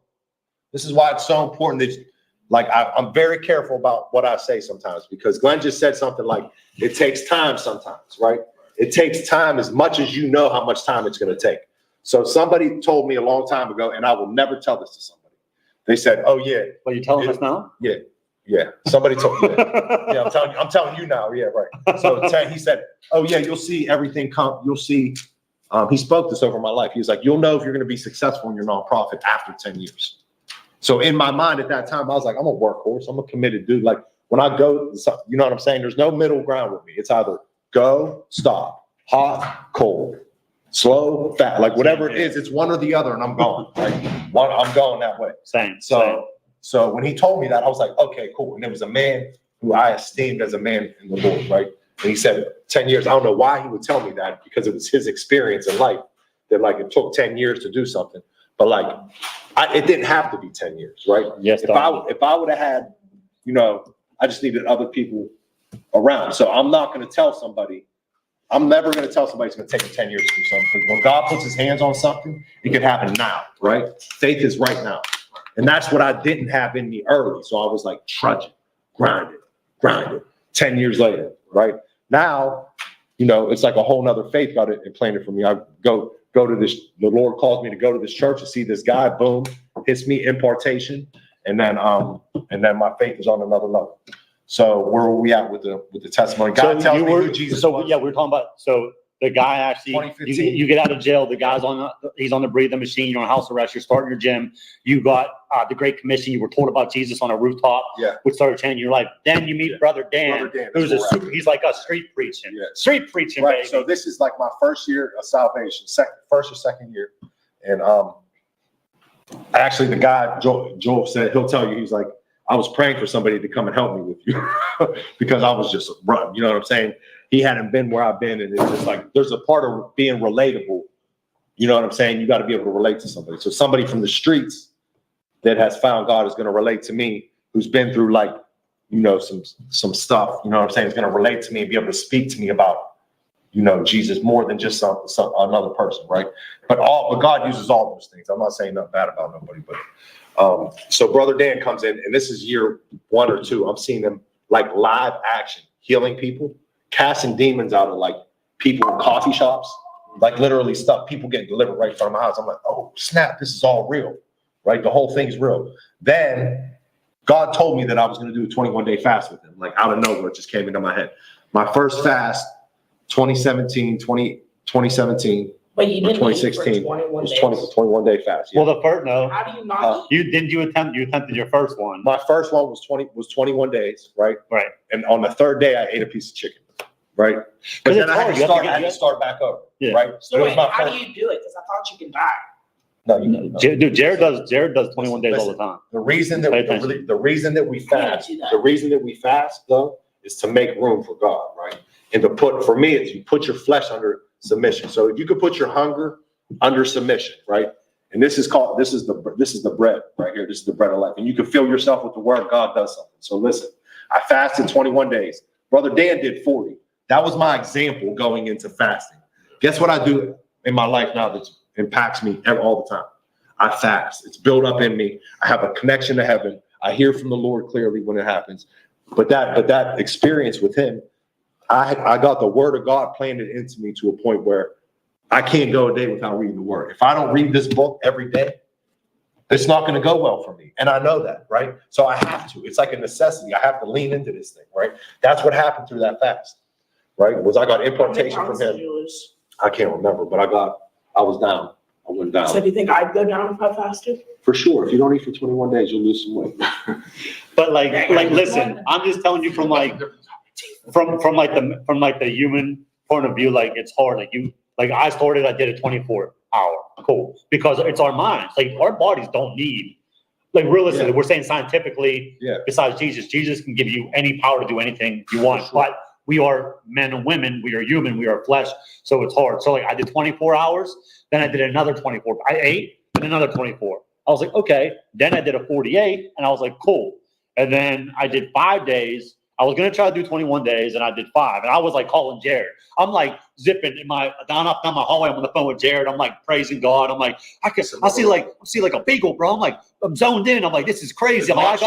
This is why it's so important that, like, I'm very careful about what I say sometimes, because Glenn just said something like, it takes time sometimes, right? It takes time as much as you know how much time it's going to take. So somebody told me a long time ago, and I will never tell this to somebody. They said, "Oh yeah." What, you telling us now? Yeah. Somebody told me. Yeah, I'm telling you now. Yeah, right. So he said, "Oh yeah, you'll see everything come. You'll see." He spoke this over my life. He was like, "You'll know if you're going to be successful in your nonprofit after 10 years." So in my mind at that time, I was like, I'm a workhorse. I'm a committed dude. Like when I go, you know what I'm saying? There's no middle ground with me. It's either go, stop, hot, cold, slow, fast, like whatever it is, it's one or the other, and I'm going. I'm going that way. Same. So when he told me that, I was like, okay, cool. And there was a man who I esteemed as a man in the Lord, right? And he said 10 years. I don't know why he would tell me that, because it was his experience in life that like it took 10 years to do something. But like, it didn't have to be 10 years, right? Yes. If I would have had, I just needed other people around. So I'm not going to tell somebody. I'm never going to tell somebody it's going to take me 10 years to do something. Because when God puts his hands on something, it can happen now, right? Faith is right now. And that's what I didn't have in me early. So I was like trudging, grinding. 10 years later, right? Now, it's like a whole nother faith got it implanted for me. I go to this, the Lord calls me to go to this church to see this guy, boom, hits me, impartation. And then my faith is on another level. So where were we at with the testimony? God tells me who Jesus was. Yeah, we're talking about, so the guy actually, 2015. you get out of jail, the guy's he's on the breathing machine, you're on house arrest, you're starting your gym, you got the Great Commission, you were told about Jesus on a rooftop, which started changing your life. Then you meet Brother Dan, who's he's like a street preaching, Right. baby. So this is like my first year of salvation, first or second year. And Actually, the guy, Joel said, he'll tell you, he's like, I was praying for somebody to come and help me with you because I was just run. You know what I'm saying? He hadn't been where I've been. And it's just like, there's a part of being relatable. You know what I'm saying? You got to be able to relate to somebody. So somebody from the streets that has found God is going to relate to me, who's been through like, you know, some stuff, you know what I'm saying? Is going to relate to me and be able to speak to me about, you know, Jesus more than just some another person, right? But God uses all those things. I'm not saying nothing bad about nobody, but so Brother Dan comes in, and this is year 1 or 2. I'm seeing them like live action, healing people, casting demons out of like people in coffee shops, like literally stuff, people getting delivered right in front of my house. I'm like, oh snap, this is all real, right? The whole thing's real. Then God told me that I was going to do a 21-day fast with him, like out of nowhere, it just came into my head. My first fast, 2017. But you didn't eat for 2016 21 was days. 21-day fast. Yeah. Well, the first, no, How do you not eat? you attempted your first one. My first one was 21 days, right? Right. And on the 3rd day, I ate a piece of chicken, right? But Because then it's I hard. had to start back over, Yeah. right? So It was wait, my how first- do you do it? Because I thought you can die. No, you no. Dude, Jared does 21 days all the time. The reason that Pay attention. the reason that we fast, do that. the reason that we fast though, is to make room for God, right? And to put, for me, it's you put your flesh under submission. So if you could put your hunger under submission, right? And this is the bread right here. This is the bread of life. And you can fill yourself with the word. God does something. So listen, I fasted 21 days. Brother Dan did 40. That was my example going into fasting. Guess what I do in my life now that impacts me all the time? I fast. It's built up in me. I have a connection to heaven. I hear from the Lord clearly when it happens. But that experience with him, I got the word of God planted into me to a point where I can't go a day without reading the word. If I don't read this book every day, it's not going to go well for me. And I know that, right? So I have to. It's like a necessity. I have to lean into this thing, right? That's what happened through that fast, right? Was I got impartation from him. I can't remember, but I was down. I went down. So do you think I'd go down if I fasted? For sure. If you don't eat for 21 days, you'll lose some weight. But like listen, I'm just telling you from the human point of view, like it's hard. I started, I did a 24-hour, cool, because it's our minds. Like our bodies don't need, like realistically, we're saying scientifically, besides Jesus can give you any power to do anything you want, but we are men and women, we are human, we are flesh, so it's hard. So like I did 24 hours, then I did another 24. I ate, and another 24. I was like, okay. Then I did a 48, and I was like, cool. And then I did 5 days. I was gonna try to do 21 days, and I did 5. And I was like calling Jared. I'm like zipping down my hallway. I'm on the phone with Jared. I'm like praising God. I'm like, I see like a beagle, bro. I'm like, I'm zoned in. I'm like, this is crazy. I'm like,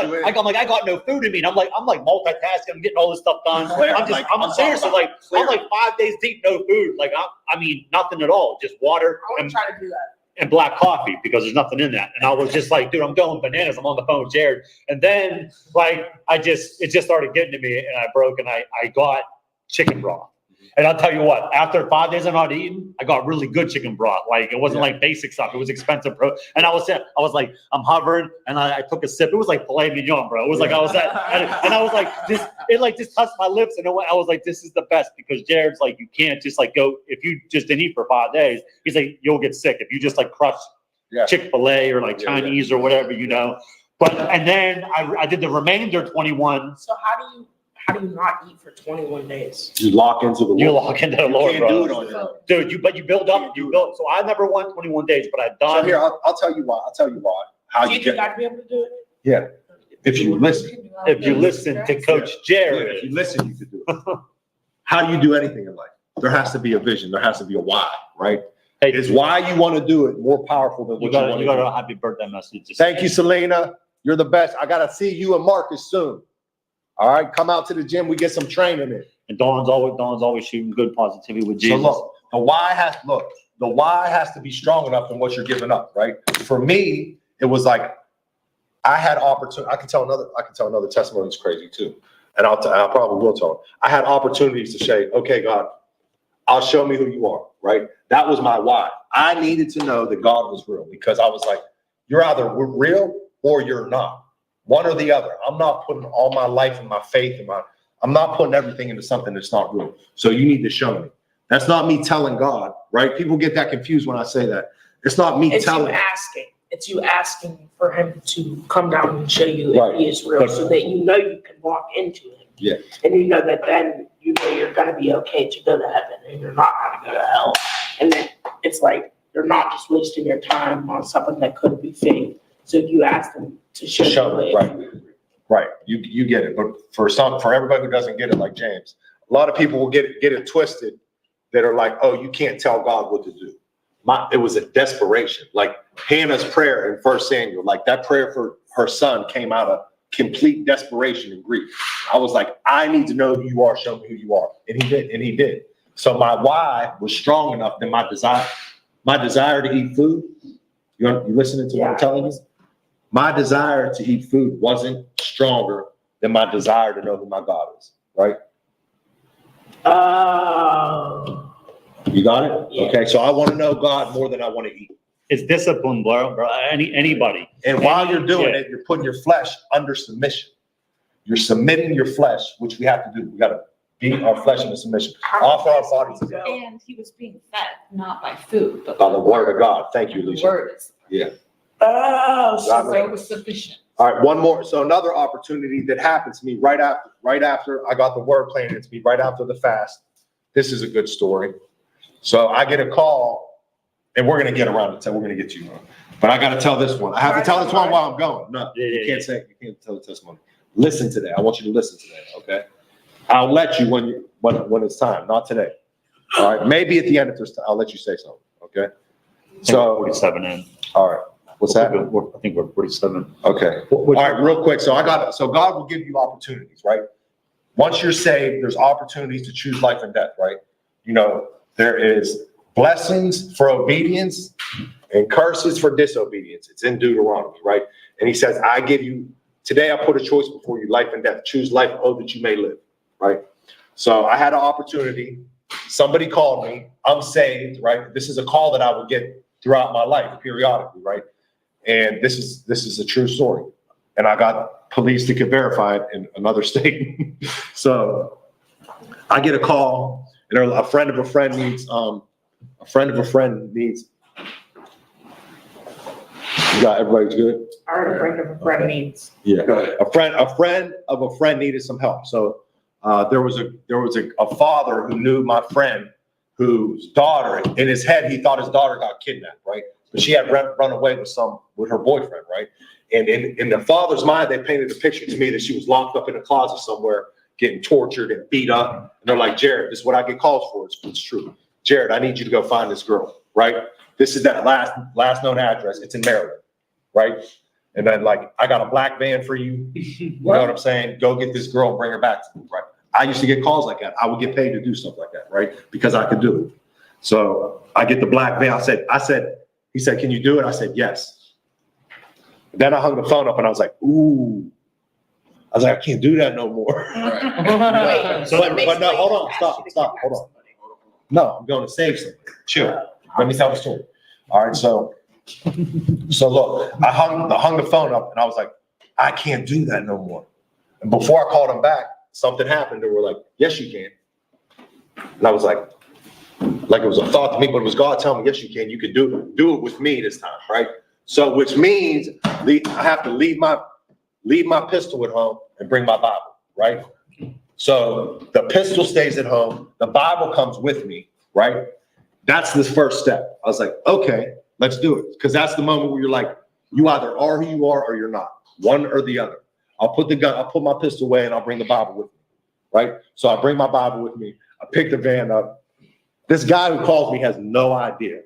I got no food in me. And I'm like multitasking. I'm getting all this stuff done. I'm seriously like, I'm like 5 days deep, no food. Like I mean, nothing at all. Just water. I want to try to do that. And black coffee because there's nothing in that. And I was just like, dude, I'm going bananas. I'm on the phone with Jared. And then like, it just started getting to me and I broke and I got chicken broth. And I'll tell you what, after 5 days of not eating, I got really good chicken broth. Like it wasn't like basic stuff. It was expensive, bro. And I was like, I'm hovering and I took a sip. It was like filet mignon, bro. It was like, I was at, and I was like, it just touched my lips. And I was like, this is the best because Jared's like, you can't just like go, if you just didn't eat for 5 days, he's like, you'll get sick. If you just like crush Chick-fil-A or like Chinese or whatever, you know. But, and then I did the remainder 21. So how do you not eat for 21 days? You lock into the Lord. You lock into the Lord, can't bro. do it on your own. Dude, but you build up. So I never won 21 days, but I've done. So here, I'll tell you why. How Do you think I'd be able to do it? Yeah. If you listen. If you listen to Coach Jared. If you listen, you can do it. How do you do anything in life? There has to be a vision. There has to be a why, right? Hey, Is why you want to do it more powerful than what you want to do. You got a happy birthday message. Thank you, Selena. You're the best. I got to see you and Marcus soon. All right, come out to the gym. We get some training in. And Dawn's always shooting good positivity with Jesus. So look, the why has to be strong enough in what you're giving up, right? For me, it was like I had opportunity. I can tell another testimony that's crazy too, and I probably will tell it. I had opportunities to say, okay, God, I'll show me who you are, right? That was my why. I needed to know that God was real because I was like, you're either real or you're not. One or the other. I'm not putting all my life and my faith and I'm not putting everything into something that's not real. So you need to show me. That's not me telling God, right? People get that confused when I say that. It's not me telling. It's you asking. it's you asking for him to come down and show you Right. if he is real, But- so that you know you can walk into him. Yeah. And you know that then you know you're gonna be okay to go to heaven and you're not gonna go to hell. And then it's like you're not just wasting your time on something that could be fake. So you ask them to show you. Right. Right. You get it. But for everybody who doesn't get it, like James, a lot of people will get it twisted that are like, oh, you can't tell God what to do. It was a desperation. Like Hannah's prayer in 1 Samuel, like that prayer for her son came out of complete desperation and grief. I was like, I need to know who you are. Show me who you are. And he did. So my why was strong enough than my desire to eat food. You listening to what I'm telling you? My desire to eat food wasn't stronger than my desire to know who my God is, right? Oh. You got it? Yeah. Okay, so I want to know God more than I want to eat. It's discipline, bro. Anybody. And while you're doing it, you're putting your flesh under submission. You're submitting your flesh, which we have to do. We got to beat our flesh into submission. Offer our bodies to God. And he was being fed, not by food, but By the word of God. Thank you, the Alicia. word is. Yeah. Oh, God so made it was sufficient. All right, one more. So another opportunity that happened to me right after I got the word planted to me, right after the fast. This is a good story. So I get a call, and we're gonna get around to tell. We're gonna get you on, but I got to tell this one. I have to tell this one while I'm going. No, you can't tell the testimony. Listen to that. I want you to listen to that. Okay. I'll let you when it's time. Not today. All right. Maybe at the end if there's time, I'll let you say something. Okay. So 47 in. all right. What's that? I think we're 47. Okay. All right, real quick. So God will give you opportunities, right? Once you're saved, there's opportunities to choose life and death, right? You know, there is blessings for obedience and curses for disobedience. It's in Deuteronomy, right? And he says, I give you, today I put a choice before you, life and death. Choose life, oh, that you may live, right? So I had an opportunity. Somebody called me. I'm saved, right? This is a call that I would get throughout my life periodically, right? And this is a true story. And I got police that could verify it in another state. So I get a call, and a friend of a friend needs, you got everybody's good? Our friend of a friend needs. Yeah. A friend of a friend needed some help. So there was a father who knew my friend whose daughter, in his head, he thought his daughter got kidnapped, right? But she had run away with her boyfriend, right? And in the father's mind, they painted a picture to me that she was locked up in a closet somewhere, getting tortured and beat up. And they're like, Jared, this is what I get calls for. It's true. Jared, I need you to go find this girl, right? This is that last known address. It's in Maryland, right? And then like, I got a black van for you. You know what I'm saying? Go get this girl and bring her back to me, right? I used to get calls like that. I would get paid to do stuff like that, right? Because I could do it. So I get the black van. He said, can you do it? I said, yes. Then I hung the phone up and I was like, ooh. I was like, I can't do that no more. But no, hold on, stop, hold on. No, I'm going to save something. Chill. Let me tell the story. All right, so look, I hung the phone up and I was like, I can't do that no more. And before I called him back, something happened. They were like, yes, you can. And I was like it was a thought to me, but it was God telling me, yes, you can. You can do it with me this time, right? So, which means I have to leave my pistol at home and bring my Bible, right? So the pistol stays at home. The Bible comes with me, right? That's the first step. I was like, okay, let's do it. Because that's the moment where you're like, you either are who you are or you're not, one or the other. I'll put my pistol away and I'll bring the Bible with me, right? So I bring my Bible with me. I pick the van up. This guy who calls me has no idea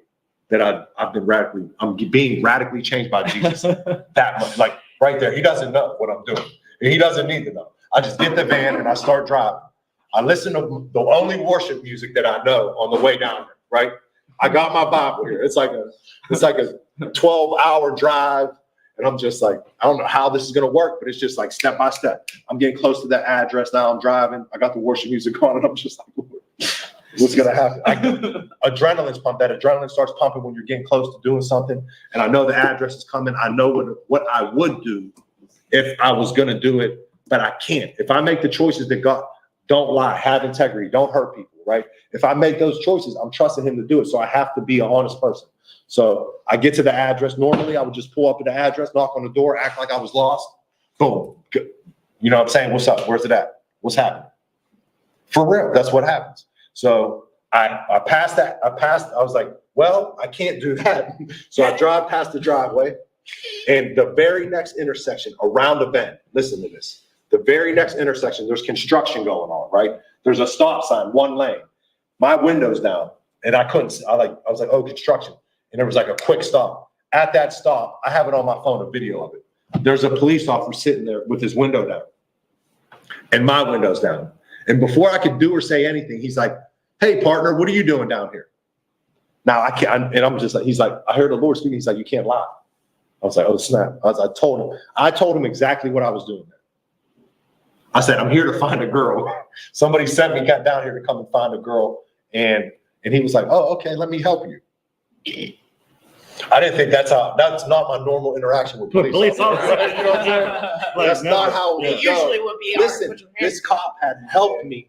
that I'm being radically changed by Jesus that much. Like right there, he doesn't know what I'm doing. And he doesn't need to know. I just get the van and I start driving. I listen to the only worship music that I know on the way down there, right? I got my Bible here. It's like a 12-hour drive. And I'm just like, I don't know how this is going to work, but it's just like step by step. I'm getting close to that address now. I'm driving. I got the worship music on and I'm just like, what's going to happen? Adrenaline's pumped. That adrenaline starts pumping when you're getting close to doing something. And I know the address is coming. I know what I would do if I was going to do it, but I can't. If I make the choices that God, don't lie, have integrity, don't hurt people, right? If I make those choices, I'm trusting him to do it. So I have to be an honest person. So I get to the address. Normally I would just pull up at the address, knock on the door, act like I was lost. Boom. You know what I'm saying? What's up? Where's it at? What's happening? For real. That's what happens. So I passed that. I was like, well, I can't do that. So I drive past the driveway, and the very next intersection around the bend, listen to this. The very next intersection, there's construction going on, right? There's a stop sign, one lane. My window's down, and I was like, oh, construction. And there was like a quick stop. At that stop, I have it on my phone, a video of it. There's a police officer sitting there with his window down, and my window's down. And before I could do or say anything, he's like, hey, partner, what are you doing down here? Now I can't, and I'm just like, he's like, I heard the Lord speaking. He's like, you can't lie. I was like, oh snap. I told him exactly what I was doing there. I said, I'm here to find a girl. Somebody sent me down here to come and find a girl. And he was like, oh, okay, let me help you. I didn't think that's not my normal interaction with police officers. You know what I'm saying? That's not how It we go. usually would be. Listen, this cop had helped me.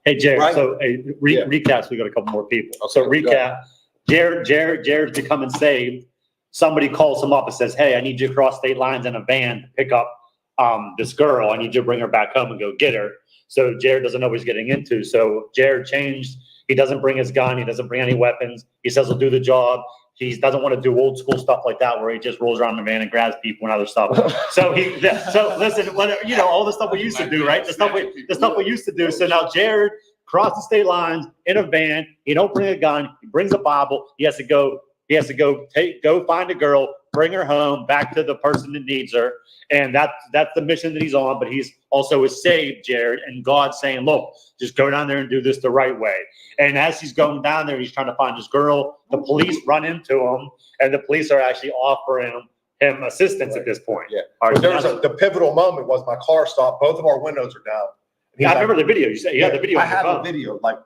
Hey, Jared, Right? so Yeah. recap, so we got a couple more people. Okay, So go. recap, Jared's becoming saved. Somebody calls him up and says, hey, I need you to cross state lines in a van to pick up this girl. I need you to bring her back home and go get her. So Jared doesn't know what he's getting into. So Jared changed. He doesn't bring his gun. He doesn't bring any weapons. He says he'll do the job. He doesn't want to do old school stuff like that where he just rolls around in the van and grabs people and other stuff. So listen, all the stuff we used to do, right? The stuff we used to do. So now Jared crosses state lines in a van. He don't bring a gun. He brings a Bible. He has to go find a girl, bring her home, back to the person that needs her. And that's the mission that he's on. But he's also is saved, Jared, and God's saying, look, just go down there and do this the right way. And as he's going down there, he's trying to find this girl. The police run into him, and the police are actually offering him assistance at this point. Yeah. All right, The pivotal moment was my car stopped. Both of our windows are down. And he's I like, remember the video. You said you had the video. I on your have phone. a video. Like,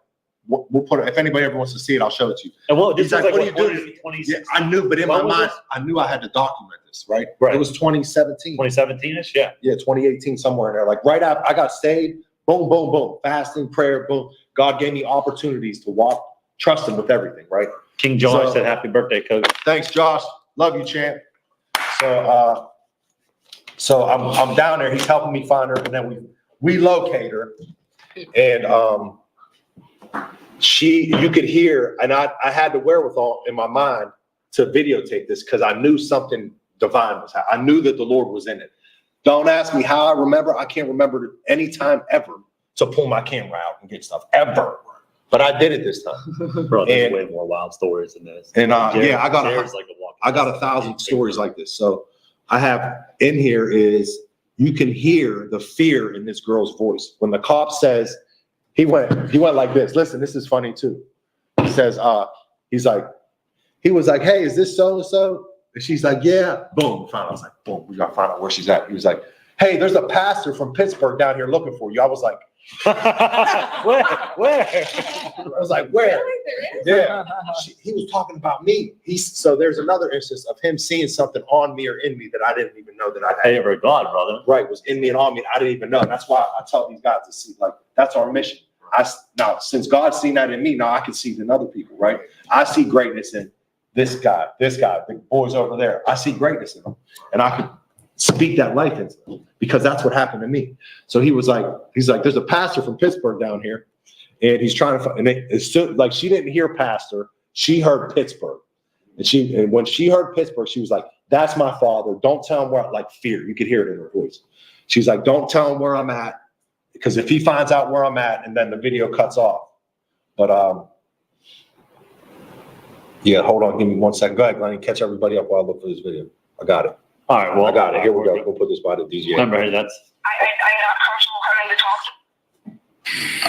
we'll put it. If anybody ever wants to see it, I'll show it to you. And well, this He's is like, like, what are you doing? 2016? Yeah, I knew, but in When my was mind, this? I knew I had to document this, right? Right. It was 2017. 2017-ish, yeah. Yeah, 2018, somewhere in there. Like right after I got saved, boom, boom, boom. Fasting, prayer, boom. God gave me opportunities to walk, trust him with everything, right? King John So- said, "Happy birthday, Coach." Thanks, Josh. Love you, champ. So I'm down there. He's helping me find her, and then we locate her, and you could hear, and I had the wherewithal in my mind to videotape this because I knew something divine was happening. I knew that the Lord was in it. Don't ask me how I remember. I can't remember any time ever to pull my camera out and get stuff ever, but I did it this time. Bro, there's And- way more wild stories than this. And Jared- I got Jared's like a walking- I got 1,000 stories like this. So I have in here is you can hear the fear in this girl's voice. When the cop says, he went like this. Listen, this is funny too. He says, he was like, hey, is this so-and-so? And she's like, yeah. Boom, we found out. I was like, boom, we gotta find out where she's at. He was like, hey, there's a pastor from Pittsburgh down here looking for you. I was like, Where? I was like, where? Yeah. He was talking about me. So there's another instance of him seeing something on me or in me that I didn't even know that I had. Favor of God, brother. Right, was in me and on me. I didn't even know. That's why I tell these guys to see, like, that's our mission. Now, since God's seen that in me, now I can see it in other people, right? I see greatness in this guy, the boys over there. I see greatness in them. And I could speak that life into them because that's what happened to me. So he's like, there's a pastor from Pittsburgh down here. And he's trying to find, and she didn't hear pastor, she heard Pittsburgh. And when she heard Pittsburgh, she was like, that's my father. Don't tell him where, like fear. You could hear it in her voice. She's like, don't tell him where I'm at. Because if he finds out where I'm at, and then the video cuts off. But yeah, hold on, give me 1 second. Go ahead, Glenn, catch everybody up while I look for this video. I got it. All right, well, I got it. Here we go. We'll put this by the DJ. Remember, that's I'm not comfortable coming to talk to.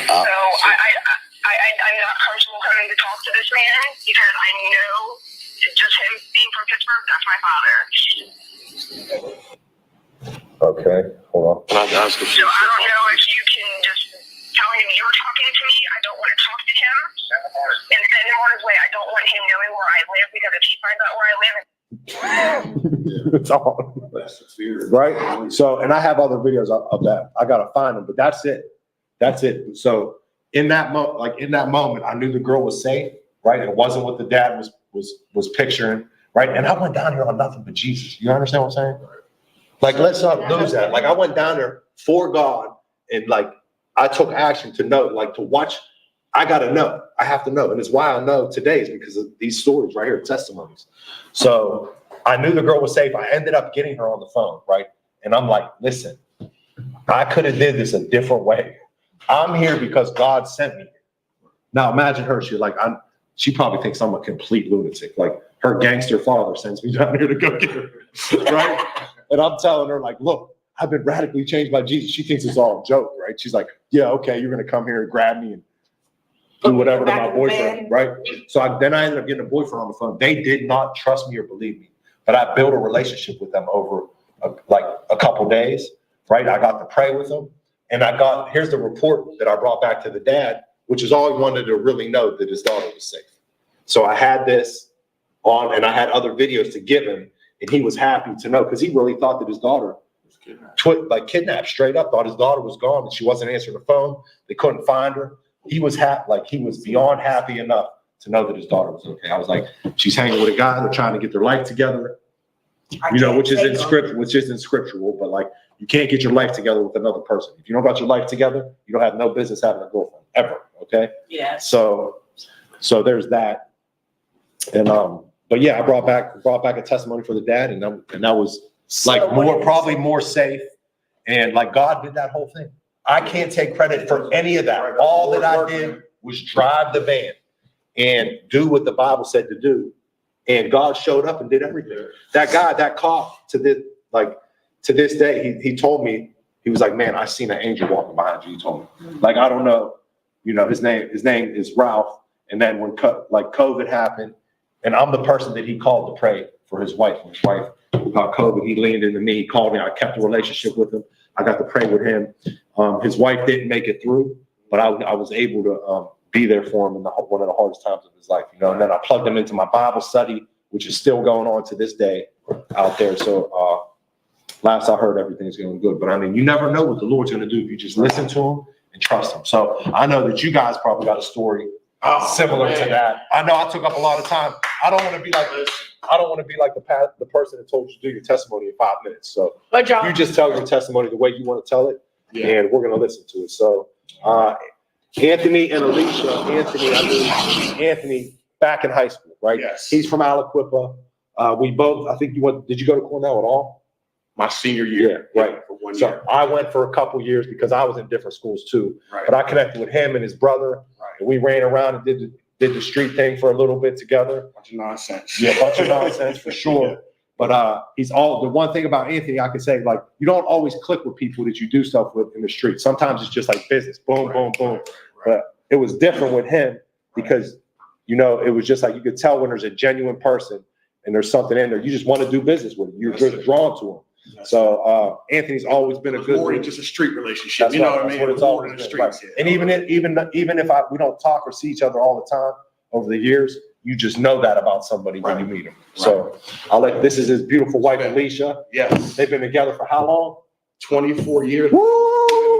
So I'm not comfortable coming to talk to this man because I know just him being from Pittsburgh, that's my father. Okay, hold on. So I don't know if you can just tell him you're talking to me. I don't want to talk to him and send him on his way. I don't want him knowing where I live because if he finds out where I live. It's all right. So, and I have other videos of that. I gotta find them, but that's it. That's it. So in that moment, I knew the girl was safe, right? It wasn't what the dad was was picturing, right? And I went down here on nothing but Jesus. You understand what I'm saying? Like, let's not lose that. Like, I went down there for God, and like, I took action to know, like, to watch. I got to know. I have to know. And it's why I know today is because of these stories right here, testimonies. So I knew the girl was safe. I ended up getting her on the phone, right? And I'm like, listen, I could have did this a different way. I'm here because God sent me. Now imagine her. She probably thinks I'm a complete lunatic. Like, her gangster father sends me down here to go get her, right? And I'm telling her, like, look, I've been radically changed by Jesus. She thinks it's all a joke, right? She's like, yeah, okay, you're going to come here and grab me and do whatever to my boyfriend, right? So then I ended up getting a boyfriend on the phone. They did not trust me or believe me, but I built a relationship with them over a couple days, right? I got to pray with them, and here's the report that I brought back to the dad, which is all he wanted to really know, that his daughter was safe. So I had this on, and I had other videos to give him, and he was happy to know, because he really thought that his daughter was kidnapped, straight up, thought his daughter was gone, and she wasn't answering the phone. They couldn't find her. He was he was beyond happy enough to know that his daughter was okay. I was like, she's hanging with a guy, they're trying to get their life together, which isn't scriptural, but like, you can't get your life together with another person. If you don't got your life together, you don't have no business having a girlfriend ever. Okay. Yeah. So there's that. And, but yeah, I brought back a testimony for the dad, and that was like probably more safe. And like, God did that whole thing. I can't take credit for any of that. All that I did was drive the van and do what the Bible said to do. And God showed up and did everything. That guy, that cop, to this day, he told me, he was like, man, I seen an angel walking behind you. He told me, like, I don't know, his name is Ralph. And then when COVID happened, and I'm the person that he called to pray for his wife. When his wife got COVID, he leaned into me, he called me. I kept a relationship with him. I got to pray with him. His wife didn't make it through, but I was able to be there for him in one of the hardest times of his life. And then I plugged him into my Bible study, which is still going on to this day out there. So last I heard, everything's going good. But I mean, you never know what the Lord's going to do if you just listen to him and trust him. So I know that you guys probably got a story similar to that. I know I took up a lot of time. I don't want to be like this. I don't want to be like the person that told you to do your testimony in 5 minutes. So you just tell your testimony the way you want to tell it, and we're going to listen to it. So Anthony and Alicia, Anthony back in high school, right? Yes. He's from Aliquippa. We both, I think did you go to Cornell at all? My senior year. Yeah, right. For 1 So year. I went for a couple years because I was in different schools too. Right. But I connected with him and his brother. Right. And we ran around and did the street thing for a little bit together. Bunch of nonsense. Yeah, a bunch of nonsense for sure. Yeah. But the one thing about Anthony, I could say, like, you don't always click with people that you do stuff with in the street. Sometimes it's just like business, boom, boom, boom. Right. But it was different with him because, it was just like, you could tell when there's a genuine person and there's something in there. You just want to do business with him. You're just drawn to him. So Anthony's always been a good more than leader. just a street relationship. That's You know right. what I That's mean? what it's More always than the been, right. streets. And even if we don't talk or see each other all the time over the years, you just know that about somebody when you meet them. So this is his beautiful wife, Alicia. Yes. They've been together for how long? 24 years. Woo!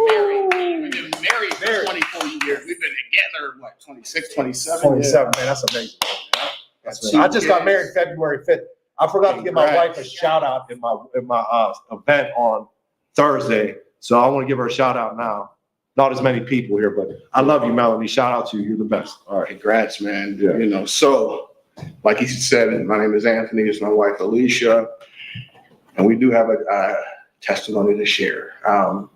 We've been married for 24 years. We've been together, 26, 27? 27, man, that's amazing. I just got married February 5th. I forgot to give my wife a shout out in my event on Thursday. So I want to give her a shout out now. Not as many people here, but I love you, Melanie. Shout out to you. You're the best. All right. Congrats, man. Yeah. So like he said, my name is Anthony. It's my wife, Alicia. And we do have a testimony to share. And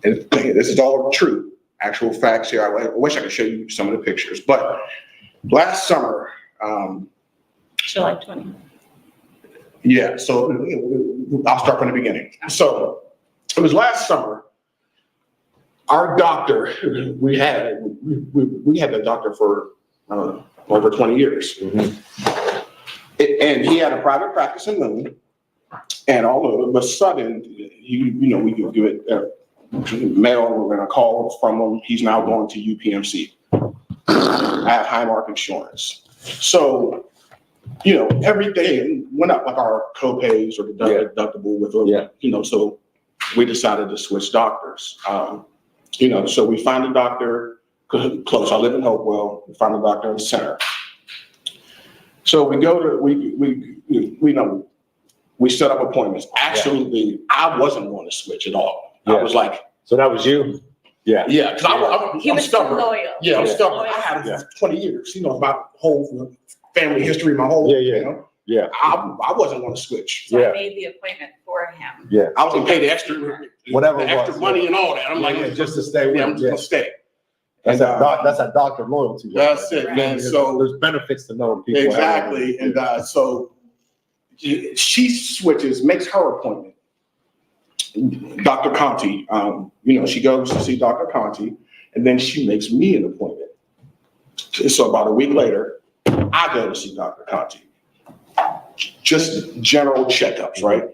this is all true, actual facts here. I wish I could show you some of the pictures. But last summer, July 20th. yeah, so I'll start from the beginning. So it was last summer. Our doctor, we had the doctor for over 20 years. Mm-hmm. And he had a private practice in Moon. And all of a sudden, we could get mail and a call from him. He's now going to UPMC. I have Highmark insurance. So, everything went up, like our co-pays or the deductible with, so we decided to switch doctors. So we find a doctor close. I live in Hopewell. We find a doctor in the center. So we go to, we set up appointments. Actually, I wasn't going to switch at all. I Yeah. was like, So that was you? Yeah. yeah, because He I'm was stubborn. loyal. Yeah, I'm Yeah. stubborn. I had it for 20 years, my whole family history, my whole, Yeah. Yeah. I wasn't going to switch. So Yeah. I made the appointment for him. Yeah. I was going to pay the extra, Whatever the it was, extra money and all that. I'm like, Yeah, just to stay with yeah, I'm him, just going to stay. That's And, that's a doctor loyalty. That's it, man. So There's benefits to knowing people. exactly. And so she switches, makes her appointment. Dr. Conti, she goes to see Dr. Conti, and then she makes me an appointment. So about a week later, I go to see Dr. Conti. Just general checkups, right?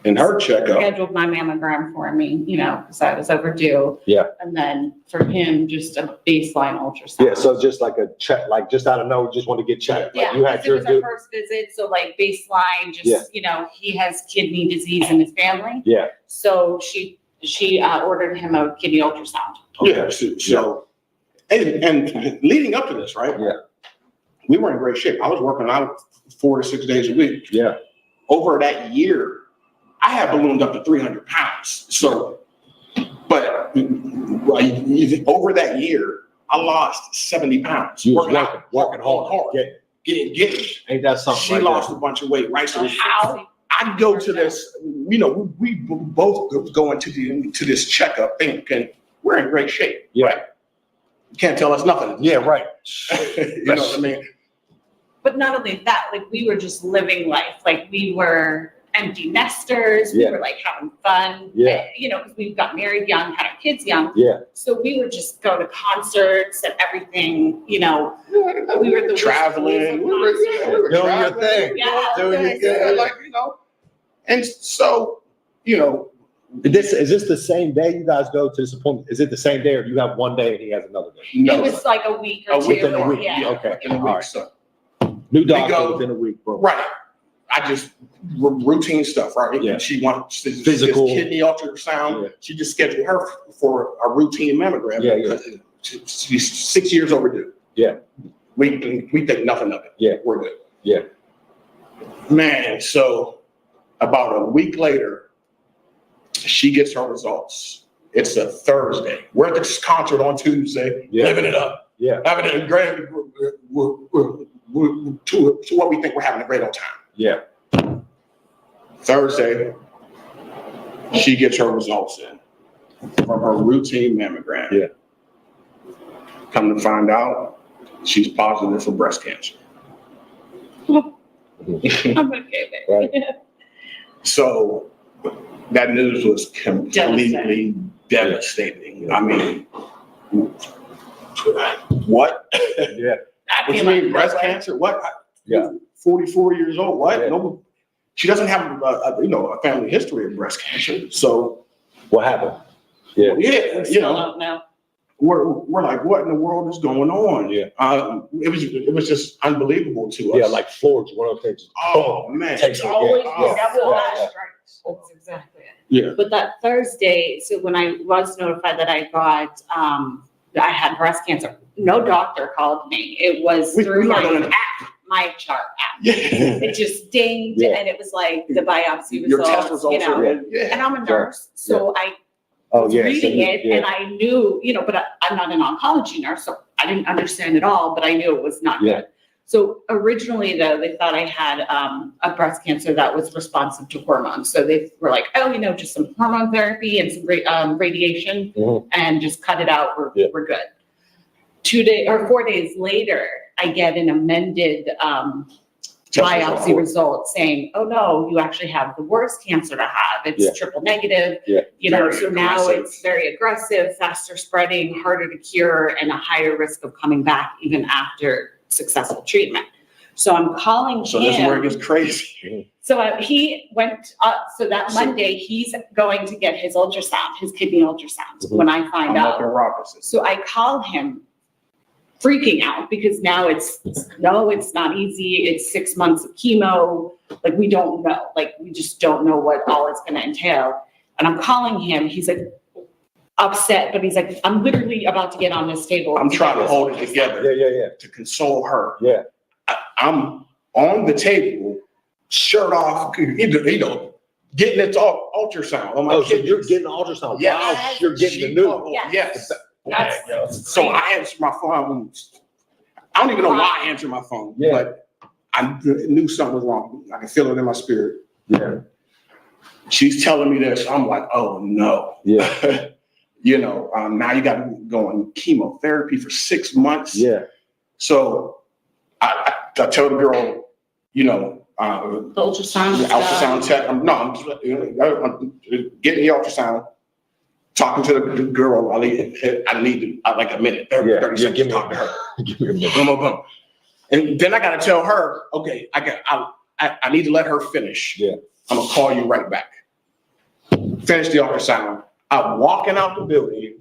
And her checkup, Scheduled my mammogram for me, because I was overdue. Yeah. And then for him, just a baseline ultrasound. Yeah, so just like a check, like just out of nowhere, just want to get checked. Like Yeah, you had because it was our your, first visit, so like baseline, Yeah. just, he has kidney disease in his family. yeah. So she ordered him a kidney ultrasound. yeah, so and leading up to this, right? Yeah. We were in great shape. I was working out 4 to 6 days a week. Yeah. Over that year, I had ballooned up to 300 pounds. So, but over that year, I lost 70 pounds. You was Working working hard. Yeah. Getting. Ain't that something? She right lost there? a bunch of weight, right? So How? I go to this, we both go into this checkup thinking we're in great shape. Yeah. Right? You can't tell us nothing. Yeah, right. You know what I mean? But not only that, like we were just living life. Like we were empty nesters. We Yeah. were like having fun. Yeah. Because we got married young, had our kids young. Yeah. So we would just go to concerts and everything, we were the Traveling. We were Doing your traveling. thing. Yeah. Doing your Yeah, thing. like, and so, Is this the same day you guys go to this appointment? Is it the same day or do you have one day and he has another day? no, It was like a week or a two. week within a week. Yeah. Okay. in a All week, right. so. New We doctor go- within a week, bro. Right. I just routine stuff, right? Yeah. She wants this Physical. kidney ultrasound. Yeah. She just scheduled her for a routine mammogram. Yeah, yeah. because she's 6 years overdue. Yeah. We think nothing of it. Yeah. We're good. Yeah. Man, so about a week later, she gets her results. It's a Thursday. We're at this concert on Tuesday, Yeah. living it up. Yeah. Having a great, to what we think we're having a great old time. Yeah. Thursday, she gets her results in from her routine mammogram. Yeah. Come to find out, she's positive for breast cancer. I'm okay with it. So that news was completely devastating. I mean, what? Yeah. I What you feel mean, like breast that way. cancer? What? Yeah. 44 years old. What? Yeah. No, she doesn't have a family history of breast cancer. So What happened? Yeah. yeah, Still don't know. we're like, what in the world is going on? Yeah. It was just unbelievable to us. Yeah, like Florence, one of those things. Oh man. Takes it, Always yeah. the double Yeah. flash strikes. That's exactly it. Yeah. But that Thursday, so when I was notified that I got, that I had breast cancer, no doctor called me. It was We through learned on my an app, my chart app. Yeah. It just dinged Yeah. and it was like the biopsy Your test results, results are in. Yeah. And I'm a nurse, so I Oh, was yeah. reading it and I knew, but I'm not an oncology nurse, so I didn't understand it all, but I knew it was not Yeah. good. So originally though, they thought I had a breast cancer that was responsive to hormones. So they were like, oh, just some hormone therapy and some radiation Mhm. and just cut it out. Yeah. We're good. 4 days later, I get an amended biopsy result saying, oh no, you actually have the worst cancer to have. It's Yeah. triple negative. Yeah. Very So now aggressive. it's very aggressive, faster spreading, harder to cure, and a higher risk of coming back even after successful treatment. So I'm calling So this is where it him. gets crazy. So he went up, so that Monday, he's going to get his ultrasound, his kidney ultrasound, Mhm. when I find I'm up out. in Robertson. So I call him freaking out because now it's not easy. It's 6 months of chemo. Like, we don't know. Like, we just don't know what all it's going to entail. And I'm calling him. He's like upset, but he's like, I'm literally about to get on this table. I'm trying to hold it Yeah, together yeah, yeah. to console her. Yeah. I'm on the table, shirt off, you know, getting it ultrasound on my Oh, so kidneys. you're getting ultrasound Yes. while you're getting the news. Yes. That's So I answered my phone. I don't even know why I answered my phone, Yeah. but I knew something was wrong. I can feel it in my spirit. Yeah. She's telling me this. I'm like, oh no. Yeah. You know, now you got to go on chemotherapy for 6 months. Yeah. So I tell the girl, you know, the ultrasound. the ultrasound tech. I'm getting the ultrasound, talking to the girl. I need like a minute, 30 seconds to talk to her. Give me a minute. Boom, boom, boom. And then I got to tell her, okay, I need to let her finish. Yeah. I'm gonna call you right back. Finish the ultrasound. I'm walking out the building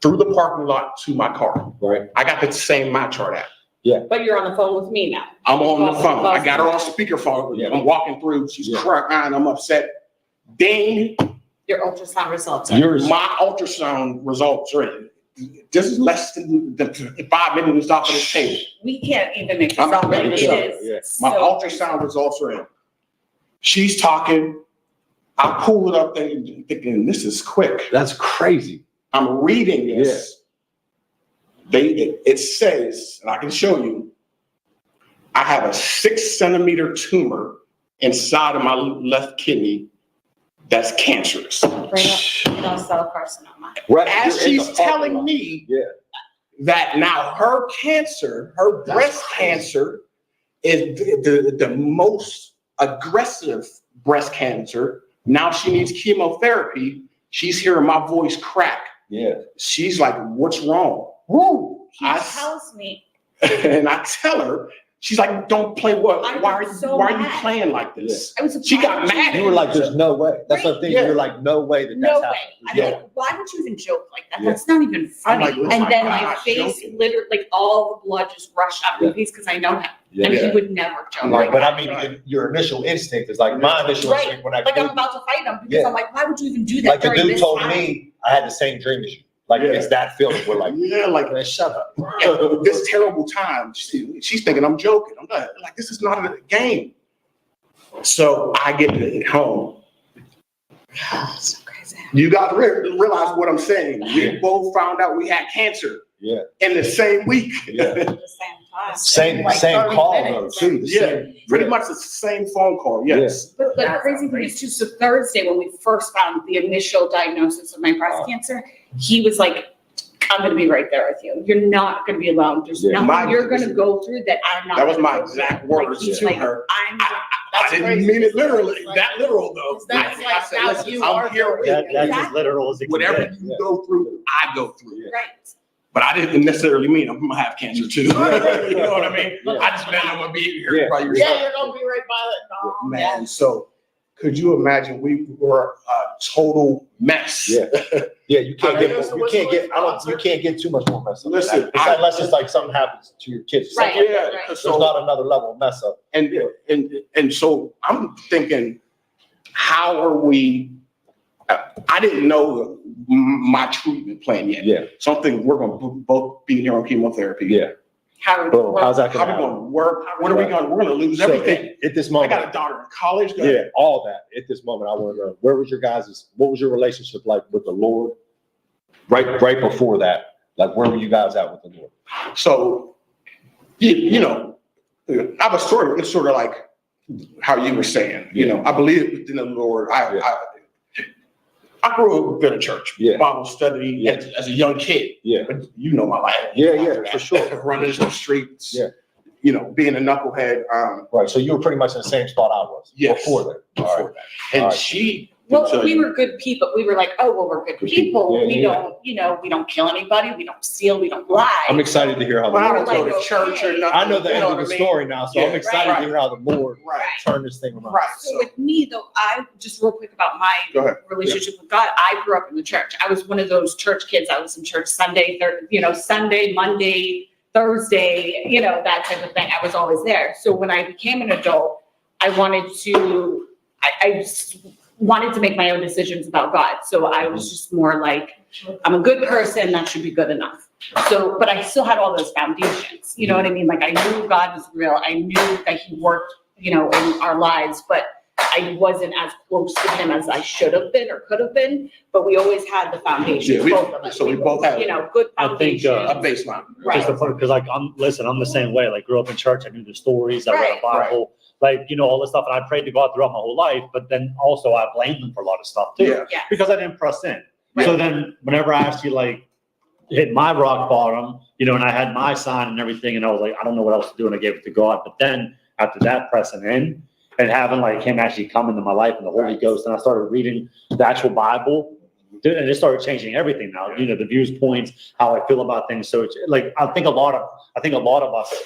through the parking lot to my car. Right. I got the same My Chart app. But you're on the phone with me now. I'm on the phone. I got her on speakerphone. Yeah. I'm walking through. She's Yeah. crying. I'm upset. Ding. Your ultrasound results. Yours. My ultrasound results are in. This is less than the 5 minutes off of the table. We can't even make this I'm not up. making It this up. is Yeah. My so- ultrasound results are in. She's talking. I pull it up thinking this is quick. That's crazy. I'm reading this. It says, and I can show you, I have a 6 centimeter tumor inside of my left kidney that's cancerous. renal cell carcinoma. Right. As You're in she's the parking telling lot. me Yeah. that now her cancer, her breast cancer, is the most aggressive breast cancer. Now she needs chemotherapy. She's hearing my voice crack. Yeah. She's like, what's wrong? He I- tells me, And I tell her, she's like, don't play what? I Why was so are you mad. playing like this? I was. She got mad. You were like, there's no way. That's what I'm thinking. Yeah. You're like, no way that No that's way. happening. I'm Yeah. like, why would you even joke like that? Yeah. That's not even funny. like, oh And my then God, my I'm face joking. literally, like all the blood just rushed up Yeah. my face because I know him. Yeah. And Yeah. he would never joke I'm like like, but that. I mean, your initial instinct is like my initial Right. instinct when I Like I'm did- about to fight him because Yeah. I'm like, why would you even do that like the during dude this told time? me I had the same dream as you. Like Yeah. it's that feeling. We're like, Yeah, like man, shut up. this terrible time. She's thinking I'm joking. I'm not, like, this is not a game. So I get home. So crazy. You got to realize what I'm saying. We both found out we had cancer Yeah. in the same week. Yeah. At the same time. Same Like same 30 call minutes. though too. The Yeah, same- pretty much the same phone call. Yes. But the That's crazy thing is too, so Thursday, when we first found the initial diagnosis of my breast cancer, he was like, I'm gonna be right there with you. You're not gonna be alone. There's Yeah. nothing you're gonna go through that I'm not. That was gonna my go through." exact Like, words he's to like, her. I I didn't mean it literally, that literal though. That's I like, said, now listen, you I'm are here with That, you. that's as Exactly. literal as it can Whatever get. you go through, I go through. right. But I didn't necessarily mean I'm gonna have cancer too. You know what I mean? Yeah. I just meant I'm gonna be here Yeah. by your Yeah, side. you're gonna be right by it. No, Man, so could you imagine we were a total mess? Yeah. Yeah, you can't I get mean, more, so you what's can't get, the I don't, you can't get too much more mess up. Listen, It's like, unless it's like something happens to your kids. Right. Yeah, right. There's so, not another level of mess up. and so I'm thinking, how are we, I didn't know my treatment plan yet. Yeah. Something we're gonna both be here on chemotherapy. Yeah. How Boom. How's that How gonna we happen? gonna work? What are we gonna, we're gonna lose So everything. at this I moment, got a daughter in college. Go yeah, ahead. all that. At this moment, I want to know, where was your guys', what was your relationship like with the Lord? Right before that, like where were you guys at with the Lord? So, you know, I have a story. It's sort of like how you were saying, you know, I believe in the Lord. I grew up in a church, Yeah. Bible study Yeah. as a young kid. Yeah. But you know my life. Yeah, for sure. Running the streets. Yeah. You know, being a knucklehead. Right, so you were pretty much in the same spot I was. Yes. Before that. All Before right. that. And All right. she. Well, could tell we you- were good people. We were like, oh, well, we're good Good people. people. Yeah, We yeah. don't, you know, we don't kill anybody. We don't steal. We don't lie. I'm excited to hear how the Well, I Lord. don't go to Like, church or okay. nothing. I know the you end of what the I mean? story now, so Yeah, I'm excited right. to hear how the Lord Right. turned this thing around. Right. So with me though, I just real quick about my Go ahead. relationship with God. I grew up in the church. I was one of those church kids. I was in church Sunday, Sunday, Monday, Thursday, that type of thing. I was always there. So when I became an adult, I wanted to, I just wanted to make my own decisions about God. So I was just more like, I'm a good person. That should be good enough. So, but I still had all those foundations, you know what I mean? Like I knew God was real. I knew that he worked, you know, in our lives, but I wasn't as close to him as I should have been or could have been, but we always had the foundation, Yeah, both of us. so we both had You know, good I think, foundation. a baseline. Right. Because like, I'm the same way, like grew up in church, I knew the stories, I read Right. a Bible, like, you know, all this stuff, and I prayed to God throughout my whole life, but then also I blamed him for a lot of stuff too. Yeah. Yeah. Because I didn't press in. Right. So then whenever I actually like hit my rock bottom, you know, and I had my sign and everything, and I was like, I don't know what else to do, and I gave it to God. But then after that, pressing in and having like him actually come into my life and the Holy Ghost, and I started reading the actual Bible, and it started changing everything now. You know, the views, points, how I feel about things. So it's like I think a lot of us,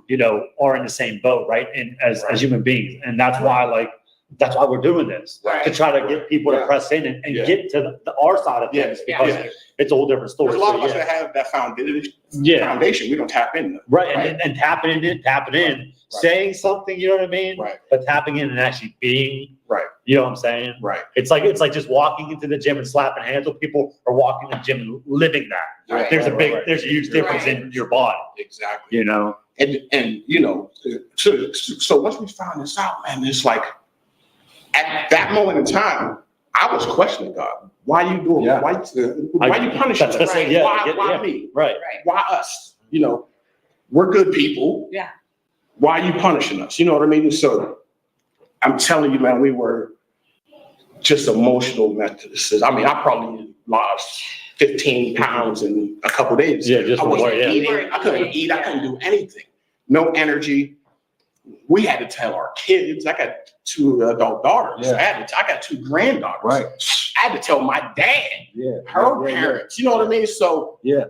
you know, are in the same boat, right? And as human beings, and that's why we're doing this, Right. to try to get people to Yeah. press in and Yeah. get to our side of things, Yeah. because Yeah. it's a whole different story. There's a lot So, of us yeah. that have that Yeah, foundation, we don't tap into. right, and tapping in, saying something, you know what I mean? Right. But tapping in and actually being, Right. you know what I'm saying? Right. It's like just walking into the gym and slapping hands with people, or walking in the gym and living that. Right. There's Right. there's a huge difference Right. in your body, Exactly. you know? And you know, so once we found this out, man, it's like at that moment in time, I was questioning God. Why are you doing? Yeah. Why you punishing That's what I us? said, yeah, Why yeah. me? Right. Right. Why us? You know, we're good people. Yeah. Why are you punishing us? You know what I mean? So I'm telling you, man, we were just emotional Methodists. I mean, I probably lost 15 pounds in a couple days. Yeah, just I wasn't yeah. eating. I couldn't eat. I couldn't do anything. No energy. We had to tell our kids. I got 2 adult daughters. Yeah. I got 2 granddaughters. Right. I had to tell my dad, Yeah. her parents. You know what I mean? So Yeah.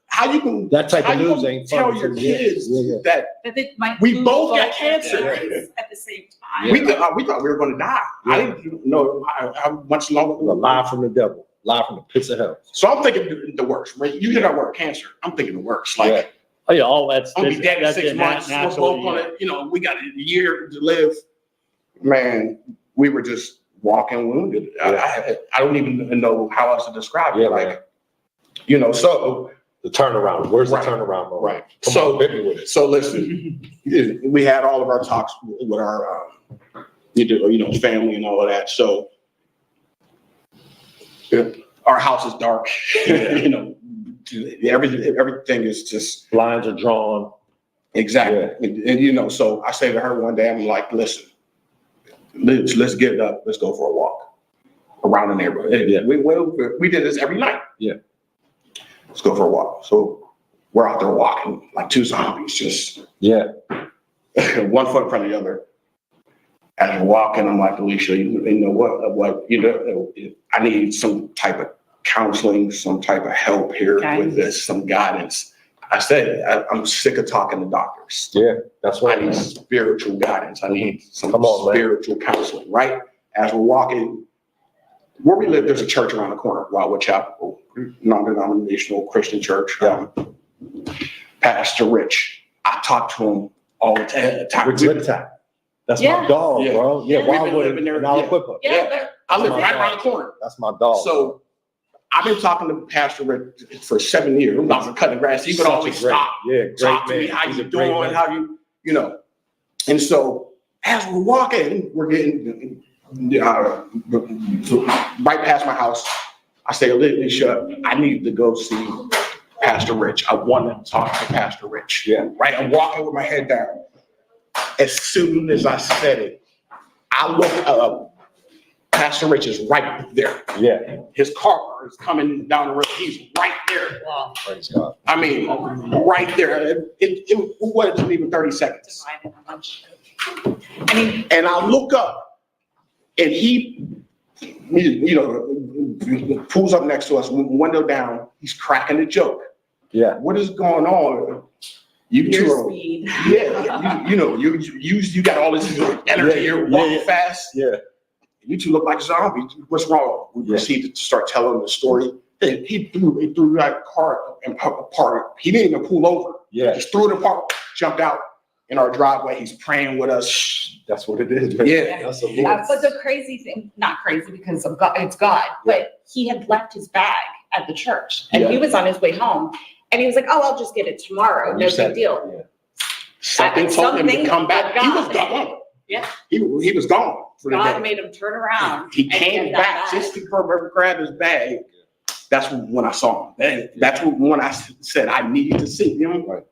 how you can That type how of you news gonna ain't tell fun your for the kids kids. Yeah. that That they might We lose both got their cancer. parents at the same time. we thought we were going to die. I didn't know how much longer. A lie from the devil, lie from the pits of hell. So I'm thinking the worst. Right? You hear that word cancer, I'm thinking the worst. Like Yeah. Oh, yeah, all that's, I'm gonna be dead in that's 6 it, months. We're naturally, both gonna, you know, we got a year to live. Man, we were just walking wounded. I don't even know how else to describe it. Yeah, Like, man. you know, so The turnaround. Where's the Right. turnaround moment? right. Come So on, hit me with it. So listen, we had all of our talks with our, you know, family and all of that. So our house is dark. You know, everything is just Lines are drawn. exactly. And you know, so I say to her one day, I'm like, listen, let's get up. Let's go for a walk around the neighborhood. And Yeah. we did this every night. Yeah. Let's go for a walk. So we're out there walking like 2 zombies, just Yeah. one foot in front of the other. As we're walking, I'm like, Alicia, you know what, you know, I need some type of counseling, some type of help here with Guidance. this, some guidance. I said, I'm sick of talking to doctors. Yeah. That's I what need spiritual guidance. I need some Come on, man. spiritual counseling, right? As we're walking, where we live, there's a church around the corner, Wildwood Chapel, non-denominational Christian church. Yeah. Pastor Rich, I talk to him all the time. Good time. That's Yeah. my dog, Yeah. bro. Yeah. Yeah. Why We've been would living there, and I'll yeah. equip her. Yeah, but I live That's my right dog. around the corner. That's my dog. So I've been talking to Pastor Rich for 7 years. I'm not cutting grass. He would Such a always great- stop, Yeah, great talk to man. me. How He's you a great doing? man. How you know? And so as we're walking, we're getting right past my house. I say, Alicia, I need to go see Pastor Rich. I want to talk to Pastor Rich. Yeah. Right. I'm walking with my head down. As soon as I said it, I look up. Pastor Rich is right there. Yeah. His car is coming down the road. He's right there. Praise God. I mean, right there. It wasn't even 30 seconds. divided a bunch. I mean, And I look up and he, you know, pulls up next to us, window down. He's cracking a joke. Yeah. What is going on? You two your are, speed. yeah, you know, you got all this energy. You're walking fast. Yeah. You two look like zombies. What's wrong? We Yeah. proceeded to start telling the story. He threw that car apart. He didn't even pull over. Yeah. Just threw it apart, jumped out in our driveway. He's praying with us. That's what it is, man. Yeah. That's a But the crazy thing, not crazy because of God, it's God, but he had left his bag at the church and he was on his way home And he was like, oh, I'll just get it tomorrow, no big deal. Something told him to come back. He was gone. Yeah. He was gone for the God day. made him turn around. He and came get back that just to grab his bag. That's when I saw him. That's when I said I needed to see him. Right.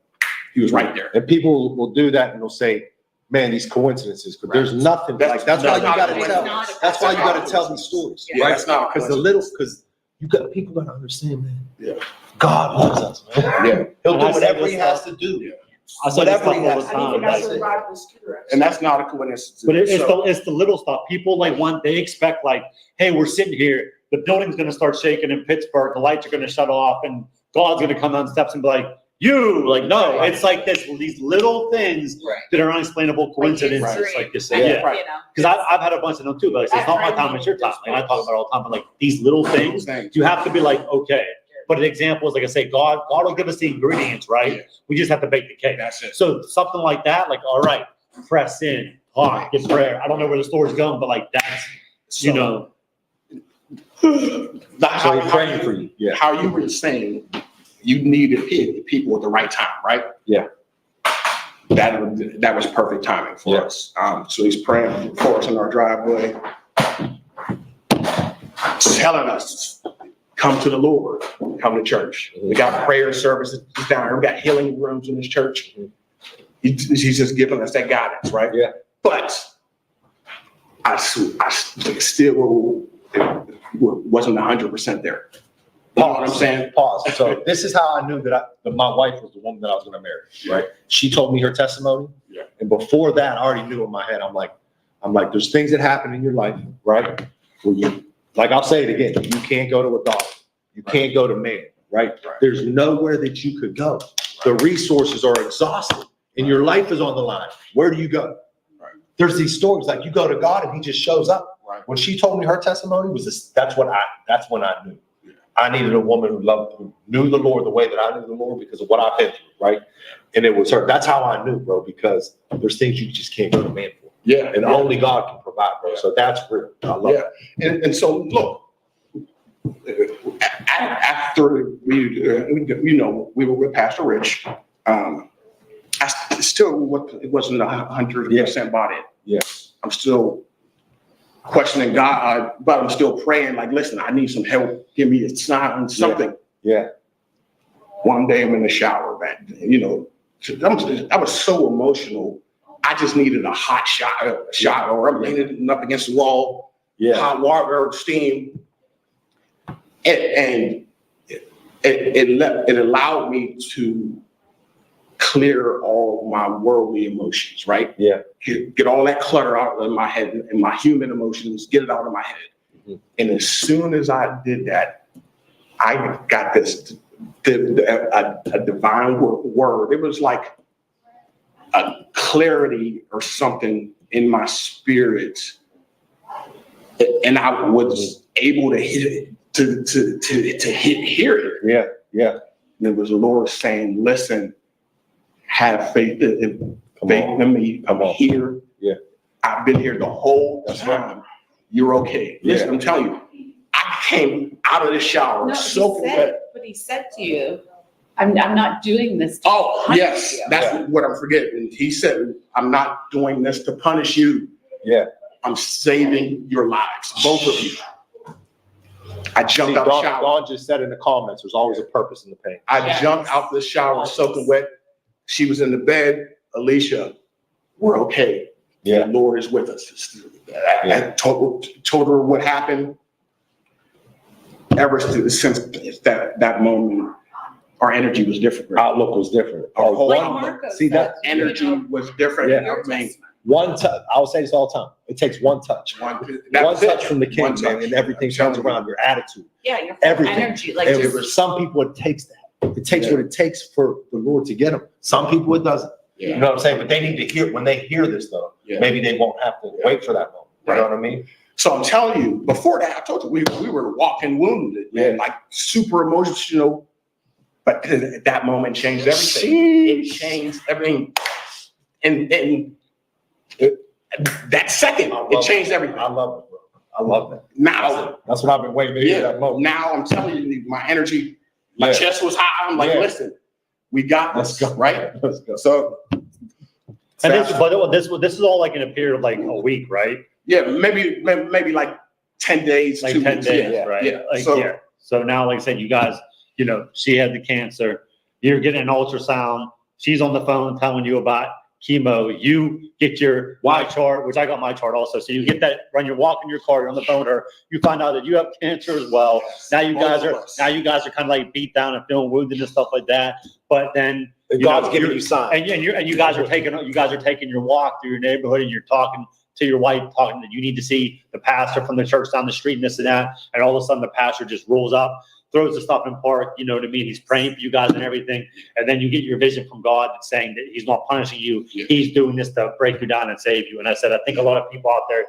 He was right there. And people will do that and they'll say, man, these coincidences, but there's nothing like, that's why you gotta It's tell, not a that's why you gotta coincidence. tell these stories, Yeah. right? That's not Because you got, people gotta understand, man. Yeah. God loves us, man. Yeah. He'll And do I say whatever this he has stuff- to do. Yeah. I say this Whatever stuff he all has the to do. I think time. that's Like, what brought the scooter. And that's not a coincidence. But it's So- the little stuff. People like they expect like, hey, we're sitting here, the building's gonna start shaking in Pittsburgh, the lights are gonna shut off, and God's gonna come down the steps and be like, no, it's like these little things Right. that are unexplainable coincidences, Right. like you And, said, Yeah. yeah. you know, Because I've had a bunch of them too, but it's not my time, it's your time. And I talk about it all the time, but like these little things, you have to be like, okay. But an example is like I say, God will give us the ingredients, right? We just have to bake the cake. That's it. So something like that, like, all right, press in, talk, get prayer. I don't know where the story's going, but like that's, you know. So he's praying for you, yeah. How you were saying you needed people at the right time, right? Yeah. That was perfect timing for Yeah. us. So he's praying for us in our driveway, telling us, come to the Lord, come to church. We got prayer services down here. We got healing rooms in this church. He's just giving us that guidance, right? Yeah. But I still wasn't 100% there. You know what I'm saying? Pause. So this is how I knew that my wife was the woman that I was gonna marry, right? She told me her testimony. Yeah. And before that, I already knew in my head, I'm like, there's things that happen in your life, right? Where you, like, I'll say it again, you can't go to a doctor. You can't go to man, right? Right. There's nowhere that you could go. The resources are exhausted and your life is on the line. Where do you go? Right. There's these stories like you go to God and he just shows up. Right. When she told me her testimony that's when I knew. I needed a woman who knew the Lord the way that I knew the Lord because of what I've been through, right? And it was her. That's how I knew, bro, because there's things you just can't go to man for. Yeah. And only God can provide, bro. So that's real. I love it. And so look, after we were with Pastor Rich, I still wasn't 100% bought in. Yeah. I'm still questioning God, but I'm still praying. Like, listen, I need some help. Give me a sign, something. Yeah. One day I'm in the shower, man. I was so emotional. I just needed a hot shower. I'm leaning up against the wall. Yeah. Hot water, steam, and it allowed me to clear all my worldly emotions, right? Yeah. Get all that clutter out of my head and my human emotions, get it out of my head. Mm-hmm. And as soon as I did that, I got this a divine word. It was like a clarity or something in my spirit, and I was able to hear it. Yeah. Yeah. And it was the Lord saying, "Listen, have faith in me. I'm here. Yeah. I've been here the whole That's time. right. You're okay." Listen, Yeah. I'm telling you, I came out of the shower No, so but he said to you, I'm not doing this to Oh, punish yes, you. that's what I'm forgetting. He said, "I'm not doing this to punish you. Yeah. I'm saving your lives, both of you." I jumped out the shower. Dawn just said in the comments, there's always a purpose in the pain. I Yes. jumped out the shower soaking wet. She was in the bed. Alicia, we're okay. Yeah. The Lord is with us. I told her what happened. Ever since that moment, our energy was different. Outlook was different. Our whole Marco see said, that energy you know, was different. Yeah. your I mean, testimony. one touch. I'll say this all the time. It takes one touch. one One touch from the king, One man, touch. and everything I'm telling turns you. around. Your attitude. Yeah, your Everything. energy, like And just, for some people, it takes that. It takes what it takes for the Lord to get them. Some people, it doesn't. You know what I'm saying? But they need to hear, when they hear this though, Yeah. maybe they won't have to wait for that moment. You know what I mean? So I'm telling you, before that, I told you we were walking wounded, man, like super emotional. But that moment changed everything. It changed everything. And that second, it changed everything. I love it, bro. I love that. Now, That's what I've been waiting to hear, that moment. now I'm telling you, my energy, My Yeah. chest was high. I'm like, Yeah. listen, we got Let's this, go. right? Let's go. So. And this is all like in a period of like a week, right? Yeah, maybe like 10 days, Like 2 10 weeks. days, Yeah, right? Yeah. Like, So, yeah. So now, like I said, you guys, she had the cancer. You're getting an ultrasound. She's on the phone telling you about chemo. You get your my chart, which I got my chart also. So you get that when you're walking your car, you're on the phone with her. You find out that you have cancer as well. Now you guys are kind of like beat down and feeling wounded and stuff like that. But then God's giving you signs. and you guys are taking your walk through your neighborhood, and you're talking to your wife, talking that you need to see the pastor from the church down the street and this and that. And all of a sudden the pastor just rolls up, throws the stuff in park, what I mean? He's praying for you guys and everything. And then you get your vision from God saying that he's not punishing you. Yeah. He's doing this to break you down and save you. And I said, I think a lot of people out there,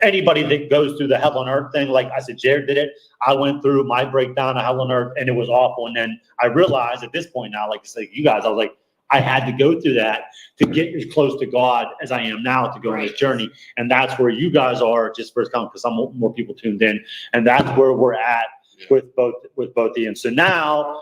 anybody that goes through the hell on earth thing, like I said, Jared did it. I went through my breakdown of hell on earth and it was awful. And then I realized at this point now, like I said, you guys, I was like, I had to go through that to get as close to God as I am now to go on this journey. And that's where you guys are, just first come, because some more people tuned in. And that's where we're at with both of you. And so now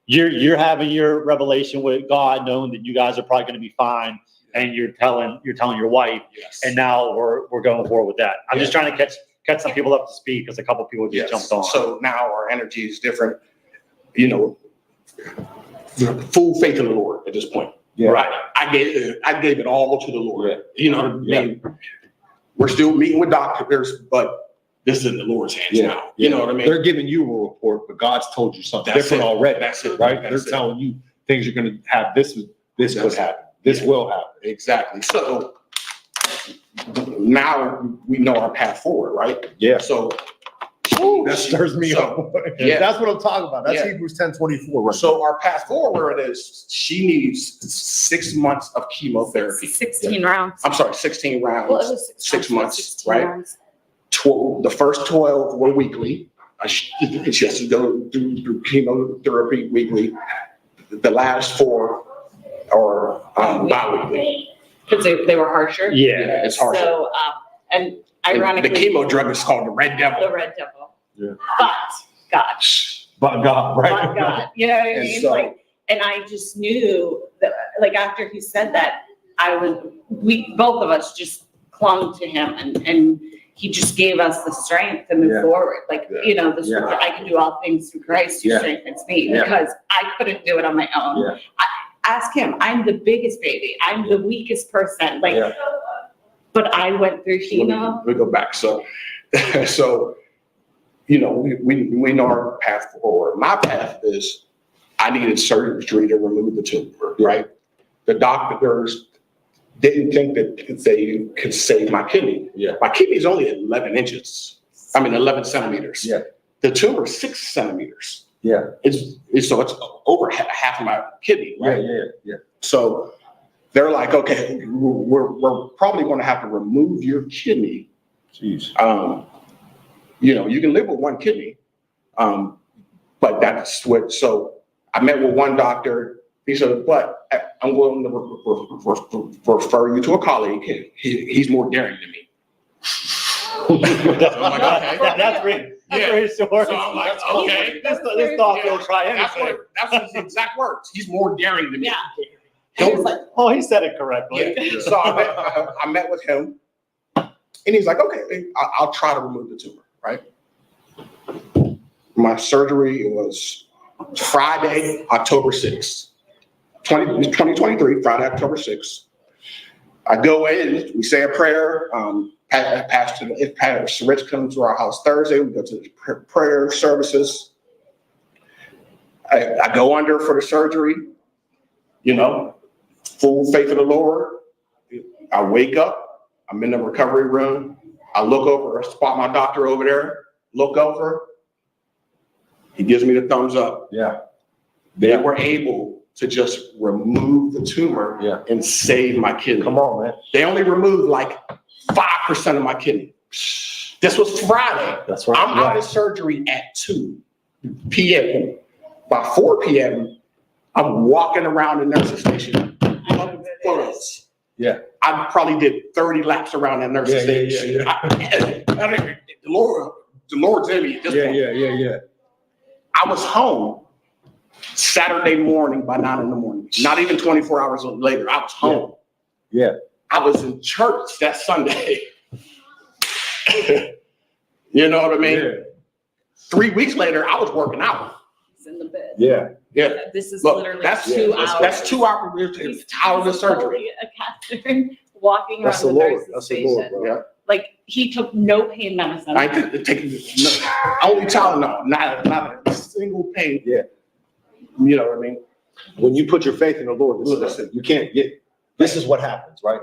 you're having your revelation with God, knowing that you guys are probably going to be fine. And you're telling your wife, yes. and now we're going forward with that. I'm just trying to catch some people up to speed because a couple people just jumped on. So now our energy is different, full faith in the Lord at this point. Yeah. Right. I gave it all to the Lord. Yeah. You know what I mean? We're still meeting with doctors, but this is in the Lord's hands now. You know what I mean? They're giving you a report, but God's told you something That's different it. already. That's it. Right? That's They're it. telling you things you're going to have. This That's could it. happen. This Yeah. will happen. Exactly. So now we know our path forward, right? Yeah. So That stirs me up. yeah. That's what I'm talking about. That's Yeah. Hebrews 10:24. Right? So our path forward is she needs 6 months of chemotherapy. 16 rounds. I'm sorry, 16 rounds. Well, it was 6 months, 16 right? rounds. The first 12 were weekly. She has to go do chemotherapy weekly. The last 4 are bi-weekly. Because they were harsher. Yeah. It's hard. So, and The ironically. chemo drug is called the Red Devil. The Red Devil. Yeah. But God. But God, right? But God. You know what I And mean? so- And I just knew that, after he said that, both of us just clung to him and he just gave us the strength to move Yeah. forward. Yeah. I can do all things through Christ who Yeah. strengthens me, Yeah. because I couldn't do it on my own. Yeah. Ask him. I'm the biggest baby. I'm the weakest person. Yeah. But I went through chemo. We go back. So, we know our path forward. My path is I needed surgery to remove the tumor, right? The doctors didn't think that they could save my kidney. Yeah. My kidney is only 11 centimeters. Yeah. The tumor is 6 centimeters. Yeah. It's over half of my kidney, right? Yeah. So they're like, okay, we're probably going to have to remove your kidney. Jeez. You can live with one kidney, but that's what. So I met with one doctor. He said, but I'm willing to refer you to a colleague. He's more daring than me. That's reassuring. So I'm like, okay. This dog will try That's anything. what his exact words. He's more daring than me. Yeah. And it's like, Oh, he said it correctly. Yeah. So I met with him, and he's like, okay, I'll try to remove the tumor, right? My surgery was Friday, October 6th, 2023, Friday, October 6th. I go in, we say a prayer. Pastor Rich comes to our house Thursday. We go to the prayer services. I go under for the surgery, full faith in the Lord. I wake up, I'm in the recovery room. I look over, I spot my doctor over there, look over. He gives me the thumbs up. Yeah. They were able to just remove the tumor and save my kidney. Come on, man. They only removed like 5% of my kidney. This was Friday. That's right. I'm out of surgery at 2 p.m. By 4 p.m., I'm walking around the nursing station. Photos. Yeah. I probably did 30 laps around that nursing station. The Lord's in me at this point. Yeah. I was home Saturday morning by 9 a.m. Not even 24 hours later, I was home. Yeah. I was in church that Sunday. You know what I mean? Yeah. 3 weeks later, I was working out. He's in the bed. Yeah. Yeah. This is Look, literally that's 2 hours. That's 2 hours He's out of the surgery. A catheter, walking That's around the the Lord. nurse's That's the Lord, station. bro. Yeah. Like, he took no pain medicine. I ain't taking only Tylenol, not a single pain. Yeah. You know what I mean? When you put your faith in the Lord, listen, you can't get, this is what happens, right?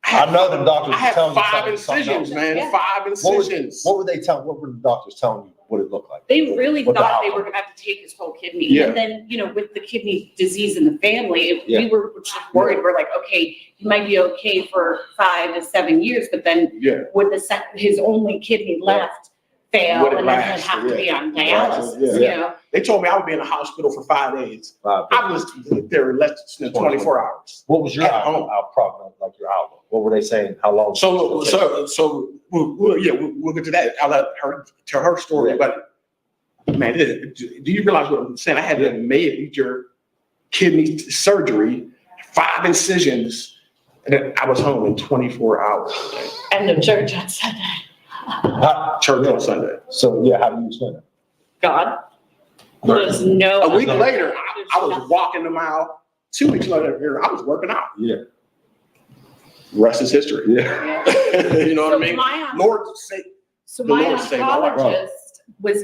I know the doctors I had telling you 5 something incisions, else. man. Yeah. 5 incisions. What were the doctors telling you what it looked like? They really What the thought they outcome? were gonna have to take his whole kidney. Yeah. And then, with the kidney disease in the family, Yeah. we were just worried. We're like, okay, he might be okay for 5 to 7 years, but then Yeah. would his only kidney left fail Would it and then he'd last? have to be on Yeah. dialysis, Yeah. They told me I would be in the hospital for 5 days. I was there less than 24 hours. What was your At home. outlook, like your outlook? What were they saying? How long? So we'll get to that. I'll let her tell her story. Yeah. But man, do you realize what I'm saying? I had a major kidney surgery, 5 incisions, and then I was home in 24 hours. End of church on Sunday. Church on Sunday. So, yeah, how do you explain it? God. There's no. A week later, There's I was nothing. walking a mile. 2 weeks later, I was working out. Yeah. Rest is history. Yeah. You know So what I mean? my Lord say, So The my Lord saved my life. oncologist was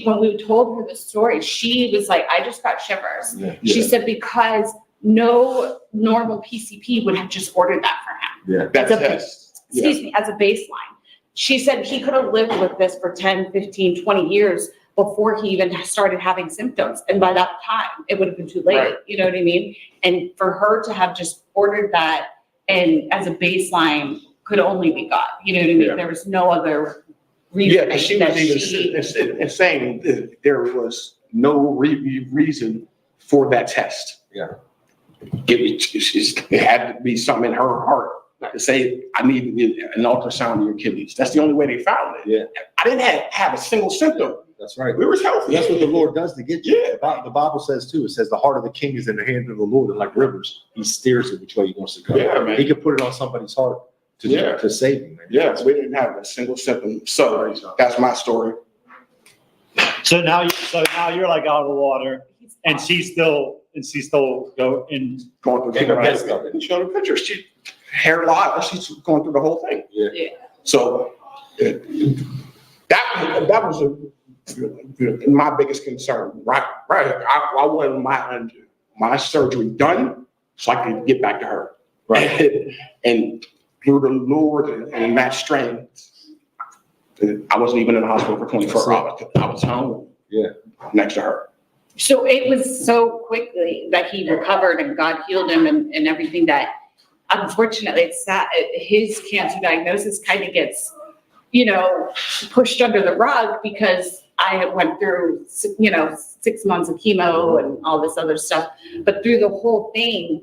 when we told her the story, she was like, I just got shivers. Yeah. She said, because no normal PCP would have just ordered that for him. Yeah. that's As a- test. Excuse me, as a baseline. She said he could have lived with this for 10, 15, 20 years before he even started having symptoms. And by that time, it would have been too late. Right. You know what I mean? And for her to have just ordered that and as a baseline could only be God. You know what I mean? Yeah. There was no other reason. Yeah, because she that was even and saying that there was no reason for that test. Yeah. It had to be something in her heart to say, I need an ultrasound of your kidneys. That's the only way they found it. Yeah. I didn't have a single symptom. That's right. We were healthy. That's what the Lord does to get you. Yeah. The Bible says too, it says the heart of the king is in the hands of the Lord, and like rivers, he steers it which way he wants to go. Yeah, man. He can put it on somebody's heart Yeah. to save you, man. Yeah, we didn't have a single symptom. So that's my story. So now you're like out of the water, and she's still go in. Going through Take her the best of it. and show the picture. She hair loss. She's going through the whole thing. Yeah. Yeah. So that was my biggest concern. Right. I wanted my surgery done so I could get back to her. Right. And through the Lord and that strength, I wasn't even in the hospital for 24 hours. I was home. Yeah. Next to her. So it was so quickly that he recovered and God healed him and everything that unfortunately it's sad. His cancer diagnosis kind of gets, pushed under the rug because I went through, 6 months of chemo and all this other stuff. But through the whole thing,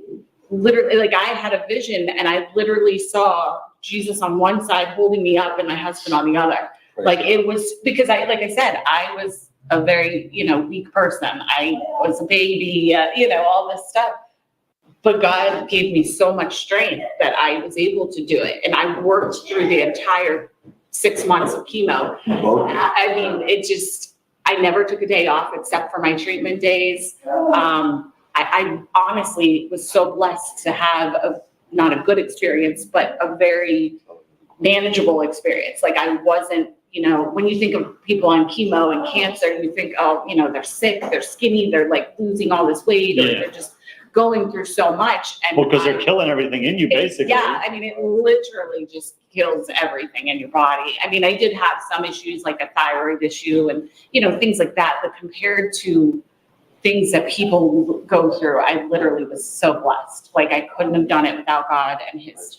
literally, like I had a vision and I literally saw Jesus on one side holding me up and my husband on the other. Like it was because like I said, I was a very, weak person. I was a baby, all this stuff. But God gave me so much strength that I was able to do it. And I worked through the entire 6 months of chemo. I mean, I never took a day off except for my treatment days. I honestly was so blessed to have not a good experience, but a very manageable experience. Like I wasn't, when you think of people on chemo and cancer, you think, oh, they're sick, they're skinny, they're like losing all this weight, or Yeah. they're just going through so much. And Well, because they're killing everything in you, basically. Yeah, I mean, it literally just kills everything in your body. I mean, I did have some issues like a thyroid issue and, things like that, but compared to things that people go through, I literally was so blessed. Like I couldn't have done it without God and his,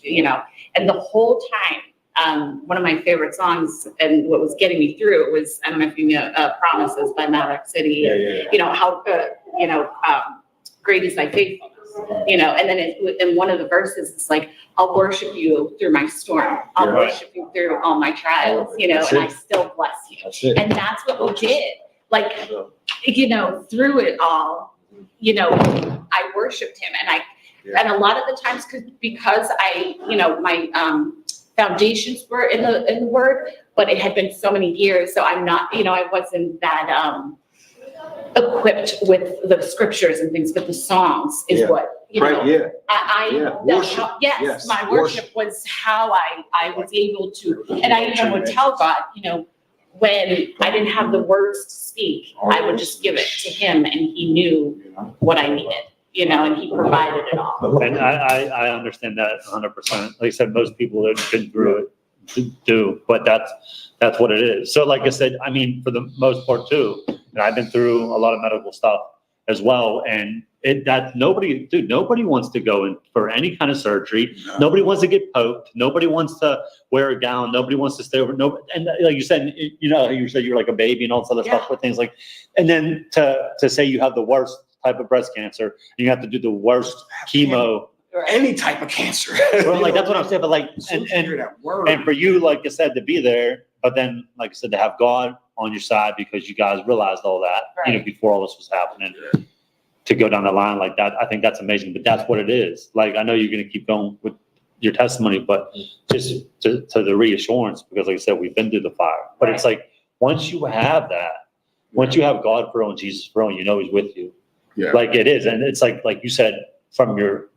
and the whole time, one of my favorite songs and what was getting me through it was, I don't know if you know, Promises by Maverick City. Yeah. How great is thy faithfulness, and then in one of the verses, it's like, I'll worship you through my storm. I'll Yeah. worship you through all my trials, That's and it. I still bless you. That's it. And that's what we did. like, you know, through it all, you know, I worshiped him, and a lot of the times, because I, you know, my foundations were in the word, but it had been so many years, so I'm not, you know, I wasn't that equipped with the scriptures and things, but the songs is what, you know. Right, yeah. Worship. Yes, my worship was how I was able to, and I even would tell God, you know, when I didn't have the words to speak, I would just give it to him, and he knew what I needed, you know, and he provided it all. And I understand that 100%. Like I said, most people that have been through it do, but that's what it is. So like I said, I mean, for the most part too, and I've been through a lot of medical stuff as well, and nobody wants to go in for any kind of surgery. No. Nobody wants to get poked. Nobody wants to wear a gown. Nobody wants to stay over. And like you said, you know, you said you're like a baby and all this other stuff with things like, and then to say you have the worst type of breast cancer, you have to do the worst chemo. Or any type of cancer. Well, like that's what I'm saying. But like, and for you, like I said, to be there, but then like I said, to have God on your side because you guys realized all that, you know, before all this was happening. To go down the line like that, I think that's amazing. But that's what it is. Like I know you're going to keep going with your testimony, but just to the reassurance, because like I said, we've been through the fire. But it's like once you have that, once you have God for own, Jesus for own, you know He's with you. Yeah. Like it is, and it's like you said from your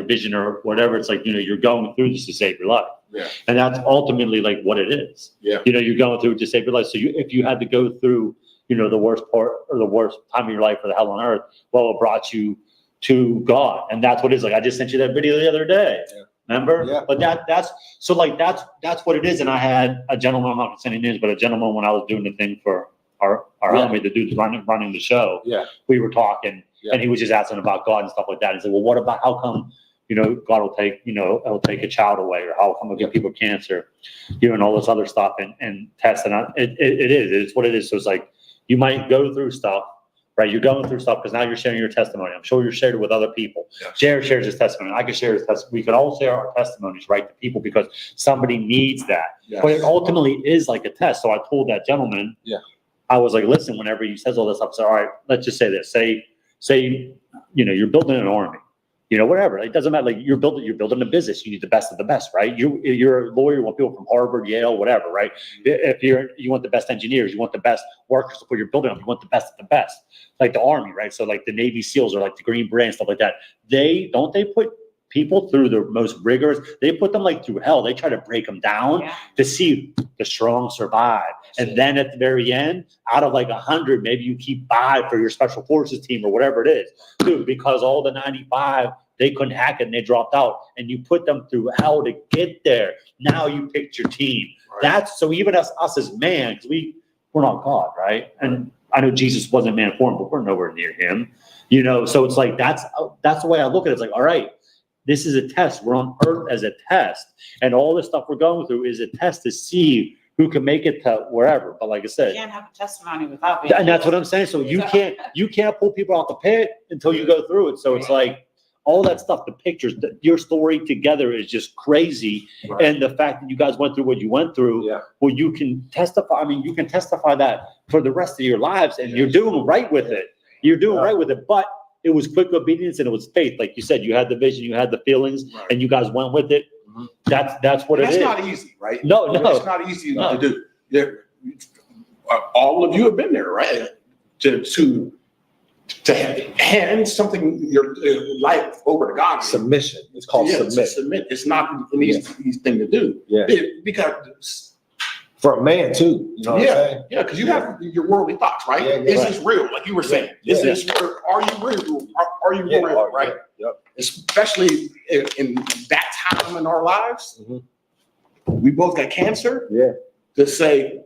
vision or whatever. It's like, you know, you're going through this to save your life. Yeah. And that's ultimately like what it is. Yeah. You know, you're going through it to save your life. So if you had to go through, you know, the worst part or the worst time of your life or the hell on earth, well, it brought you to God. And that's what it is. Like I just sent you that video the other day. Yeah. Remember? Yeah. But that's what it is. And I had a gentleman, I'm not gonna say any names, but a gentleman when I was doing the thing for our homie, the dude's running the show. Yeah. We were talking Yeah. and he was just asking about God and stuff like that. He said, well, what about how come, you know, God will take, you know, he'll take a child away, or how come he'll give people cancer, you know, and all this other stuff and tests. And it's what it is. So it's like, you might go through stuff, right? You're going through stuff because now you're sharing your testimony. I'm sure you're sharing it with other people. Yeah. Jared shares his testimony. I can share his testimony. We can all share our testimonies, right, to people because somebody needs that. Yes. But it ultimately is like a test. So I told that gentleman, I was like, listen, whenever he says all this stuff, I said, all right, let's just say this. Say, you know, you're building an army, you know, whatever. It doesn't matter. Like you're building a business. You need the best of the best, right? You're a lawyer. You want people from Harvard, Yale, whatever, right? If you want the best engineers, you want the best workers to put your building on. You want the best of the best, like the Army, right? So like the Navy SEALs or like the Green Beret and stuff like that. They put people through the most rigorous. They put them like through hell. They try to break them down to see the strong survive. And then at the very end, out of like 100, maybe you keep 5 for your special forces team or whatever it is, dude, because all the 95, they couldn't hack it and they dropped out, and you put them through hell to get there. Now you picked your team. Right. That's so even us as man, because we're not God, right? And I know Jesus wasn't man form, but we're nowhere near him, you know? So it's like, that's the way I look at it. It's like, all right, this is a test. We're on earth as a test. And all this stuff we're going through is a test to see who can make it to wherever. But like I said, You can't have a testimony without being. and that's what I'm saying. So you can't pull people out the pit until you go through it. So it's like all that stuff, the pictures, your story together is just crazy. Right. And the fact that you guys went through what you went through, well, you can testify. I mean, you can testify that for the rest of your lives, and you're doing right with it. You're doing right with it. But it was quick obedience and it was faith. Like you said, you had the vision, you had the feelings, and you guys went with it. Mm-hmm. That's what it is. That's not easy, right? No. It's not easy to do. Yeah. All of you have been there, right? To hand something, your life over to God. Submission. It's called submit. Submit. It's not an easy thing to do. Yeah. Because for a man too, you know what I'm saying? Yeah, because you have your worldly thoughts, right? Yeah, Is this real? Like you were saying, is this real? Are you real? Are you real? Right? Yep. Especially in that time in our lives, we both got cancer. Yeah. To say,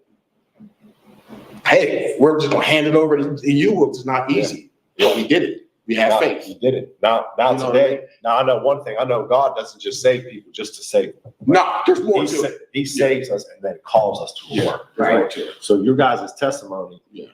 hey, we're just gonna hand it over to you. It's not easy. But we did it. We have faith. We did it. Now today, now I know one thing. I know God doesn't just save people just to save them. No, there's more to it. He saves us and then calls us to work. Right. So your guys' testimony, you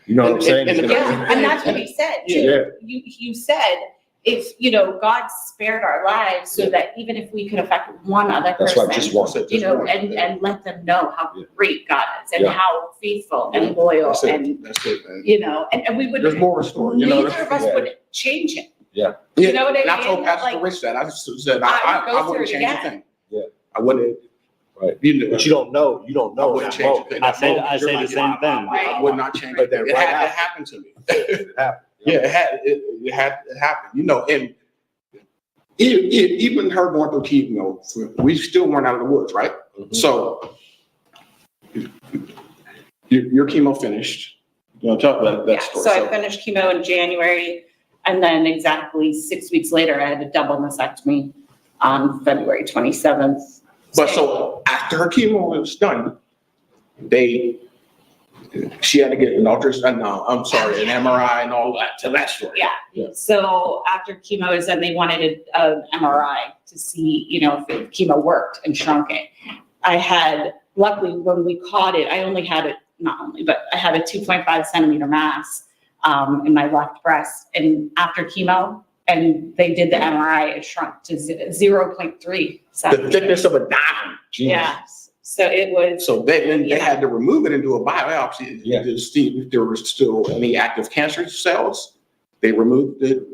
know what I'm saying? And that's what he said too. Yeah. You said if, God spared our lives so that even if we could affect one other That's person. right, just one. And let them know how Yeah. great God is and Yeah. how faithful and loyal That's it, and, that's it, man. and we would. There's more to the story, Neither of us Yeah. would change it. Yeah. You know what I And I mean? told Pastor Like, Rich that, I just said, I would go I wouldn't through it change a again. thing. Yeah. I wouldn't. Right. You know, But you don't know I in wouldn't that change moment. it. In I that say moment, the you're same like, thing. I would not change But it. then It right had, it after. happened to me. It happened. Yeah, it had happened, and even her going through chemo, we still weren't out of the woods, right? Mhm. So your chemo finished. You want to talk about that Yeah, story? so I finished chemo in January, and then exactly 6 weeks later, I had a double mastectomy on February 27th. But so after her chemo was done, she had to get an ultrasound, no, I'm sorry, an MRI and all that, to that story. Yeah. Yeah. So after chemo is done, they wanted an MRI to see, if the chemo worked and shrunk it. Luckily, when we caught it, I only had it, not only, but I had a 2.5 centimeter mass in my left breast. And after chemo, and they did the MRI, it shrunk to 0.3 The centimeters. thickness of a dime. Yeah, so it was. So then they had to remove it and do a biopsy Yeah. to see if there was still any active cancer cells. They removed the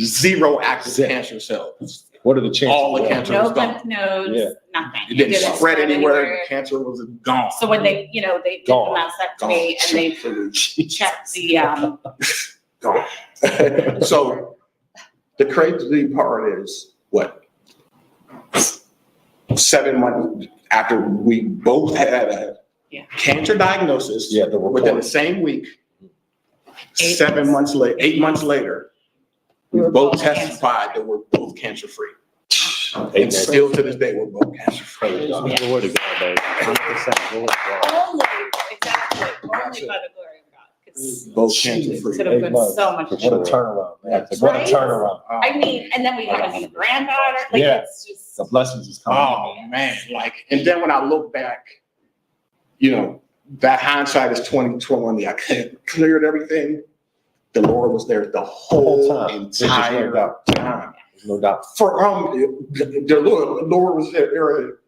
0 active Zip. cancer cells. What are the chances? All the of that? cancer No was gone. lymph nodes, Yeah. nothing. It didn't spread anywhere. Cancer was gone. So when they, they did the Gone. mastectomy and they checked the, Gone. So the crazy part is what? 7 months after we both had a Yeah. cancer diagnosis. Yeah, the Within the report. same week, 8 7 months later, 8 months later, we We were both both testified that we're both cancer-free. Amen. And still to this day, we're both cancer-free. Praise God. Yeah. Glory to God, baby. 100% glory to God. only, exactly, only by the glory of God. 'Cause Both it cancer-free. could have been so much. What a turnaround, man. What a Right? turnaround. I mean, and then we have a new granddaughter, like, Yeah. it's just. The blessings is coming. Oh, man, and then when I look back, that hindsight is 20/20. I cleared everything. The Lord was there the whole time. There's just no entire doubt. time. There's no doubt. For the Lord was there,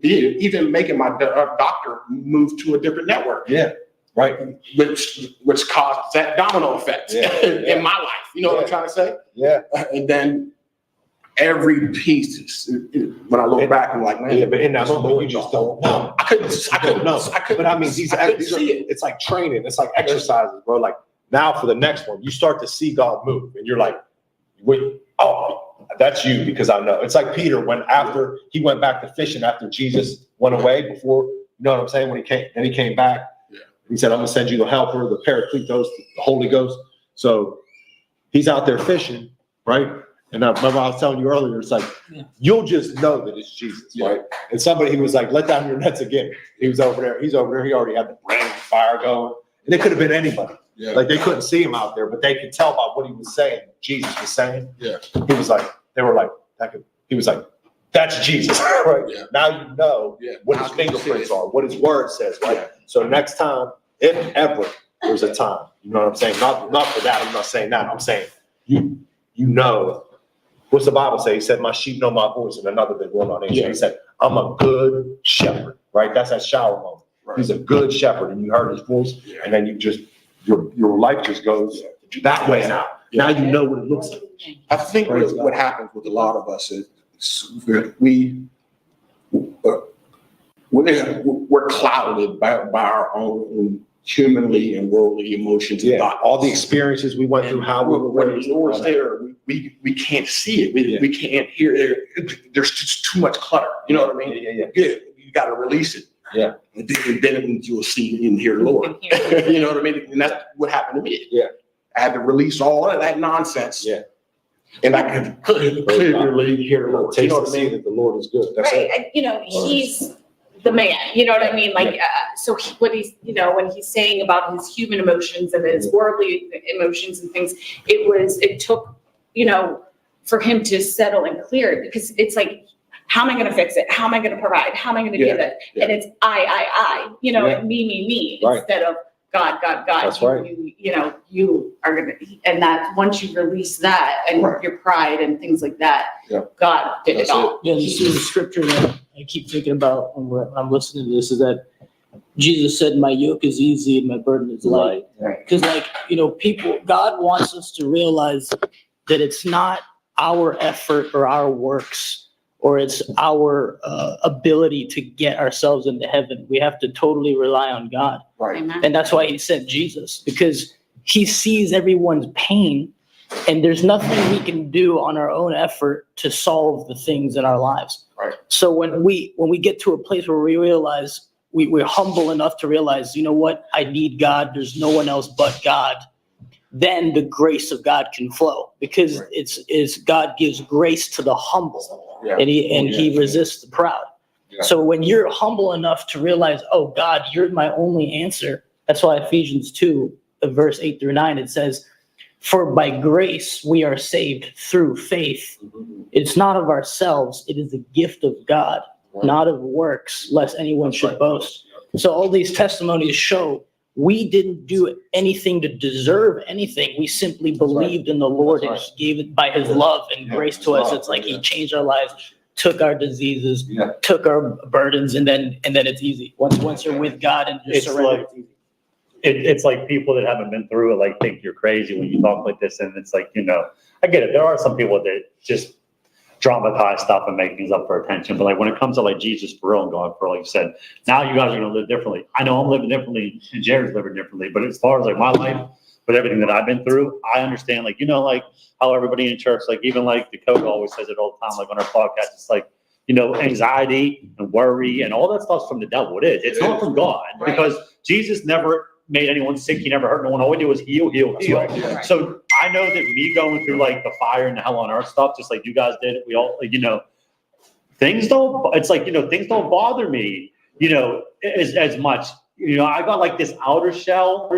even making my doctor move to a different network, Yeah, right. which caused that domino effect Yeah. in my life. You know what I'm Yeah. trying to say? Yeah. And then every piece, when I look back, I'm like, man, Yeah, but in that moment, you just don't know. I couldn't know. But I mean, these are, see it. it's like training. It's like exercises, bro. Like now for the next one, you start to see God move and you're like, wait, oh, that's you because I know. It's like Peter when after he went back to fishing after Jesus went away before, you know what I'm saying? When he came back, Yeah. he said, I'm gonna send you the helper, the Paracletos, the Holy Ghost. So he's out there fishing, right? And I remember I was telling you earlier, it's like, you'll just know that it's Jesus, right? And he was like, let down your nets again. He's over there, he already had the brand fire going. And it could have been anybody. Yeah. Like they couldn't see him out there, but they could tell by what he was saying, Jesus was saying. Yeah. He was like, he was like, that's Jesus, right? Yeah. Now you know what his fingerprints are, what his word says, right? Yeah. So next time, if ever there's a time, you know what I'm saying? Not for that, I'm not saying that. I'm saying you know, what's the Bible say? He said, my sheep know my voice and another they will not answer. Yeah. He said, I'm a good shepherd, right? That's that shower moment. Right. He's a good shepherd and you heard his voice Yeah. and then you just, your life just goes that way now. Yeah. Now you know what it looks like. I think Praise what God. happens with a lot of us is we're clouded by our own humanly and worldly emotions and Yeah, thoughts. all the experiences we went through, how we were when raised. the Lord's there, we can't see it. We can't hear it. There's just too much clutter. You know what I mean? Yeah. You got to release it. Yeah. And then you'll see and hear the Lord. You know what I mean? And that's what happened to me. Yeah. I had to release all of that nonsense. Yeah. And I could clearly hear the Lord. You Taste know and what I see mean? that the Lord is good. That's Right, it. and he's the man, you know what I mean? Like, when he's saying about his human emotions and his worldly emotions and things, it took, for him to settle and clear it, because it's like, how am I gonna fix it? How am I gonna provide? How am I gonna give it? Yeah. And it's I, Yeah. and me, Right. instead of God, God, God. That's right. You are gonna, and that, once you release that and Right. your pride and things like that, Yeah. God did That's it all. Yeah, this is a scripture that I keep thinking about when I'm listening to this, is that Jesus said, my yoke is easy and my burden is light. Right. Because people, God wants us to realize that it's not our effort or our works, or it's our ability to get ourselves into heaven. We have to totally rely on God. Right. Amen. And that's why he sent Jesus, because he sees everyone's pain, and there's nothing we can do on our own effort to solve the things in our lives. Right. So when we get to a place where we realize we're humble enough to realize, you know what, I need God, there's no one else but God, then the grace of God can flow, because Right. it's God gives grace to the humble, Yeah. and he resists the proud. Yeah. So when you're humble enough to realize, oh God, you're my only answer. That's why Ephesians 2, verse 8-9, it says, for by grace we are saved through faith. It's not of ourselves, it is a gift of God, not of works, lest anyone That's should right. boast. So all these testimonies show we didn't do anything to deserve anything. We simply believed in the Lord and That's gave it by his love and Yeah, grace his to us. love, It's like he yeah. changed our lives, took our diseases, Yeah. took our burdens, and then it's easy. Once you're with God and just It's surrender, like- it's easy. It's like people that haven't been through it, like, think you're crazy when you talk like this, and it's like, I get it. There are some people that just dramatize stuff and make things up for attention, but like when it comes to like Jesus for real and going for, like you said, now you guys are gonna live differently. I know I'm living differently and Jared's living differently, but as far as like my life, with everything that I've been through, I understand, like, like how everybody in church, like even like Dakota always says it all the time, like on our podcast, it's like, anxiety and worry and all that stuff's from the devil. It is. It's not from God, Right. because Jesus never made anyone sick. He never hurt no one. All he did was heal, heal, That's heal. right, yeah. So I know that me going through like the fire and the hell on earth stuff, just like you guys did, we all, like, things don't, it's like, things don't bother me, as much. I got like this outer shell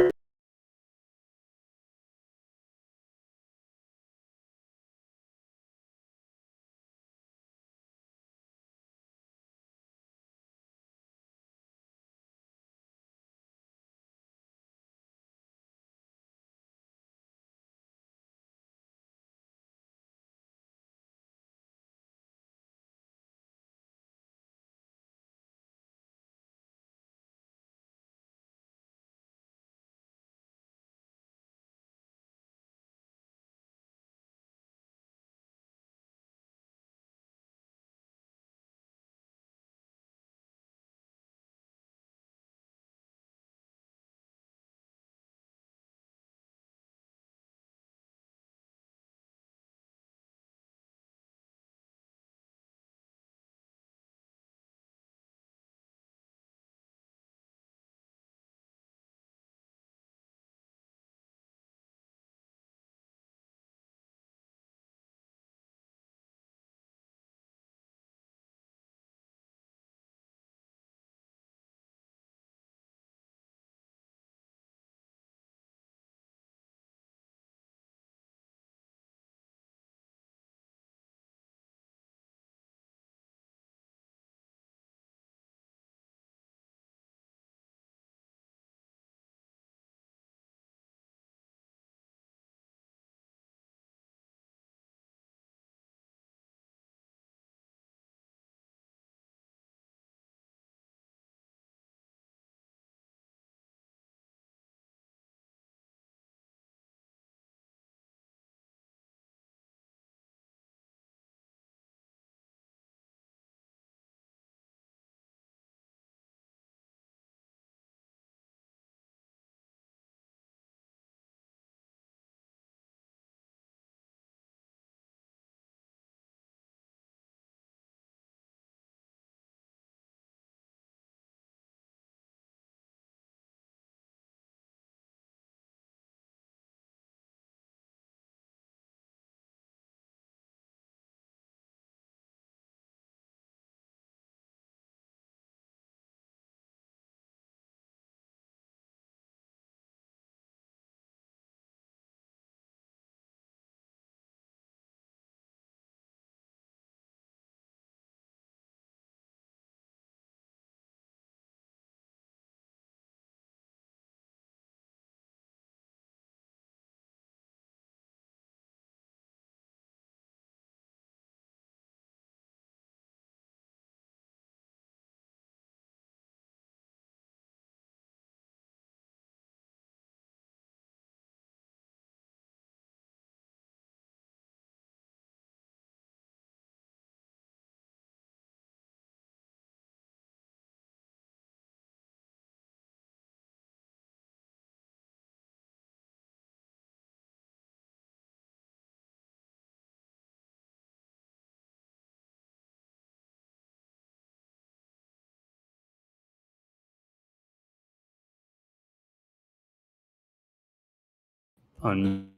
on.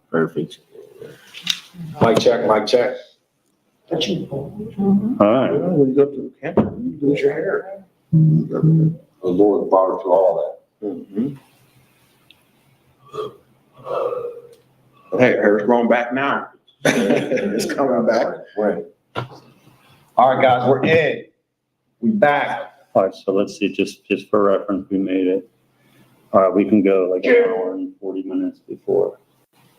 Perfect. Mic check, mic check. All right. When you go to the camera, you lose your hair. The Lord brought her through all Mhm. Hey, hair's growing back now. that. It's coming back. Right. All right, guys, we're in. We back. All right, so let's see, just for reference, we made it. All right, we can go like an hour and 40 minutes before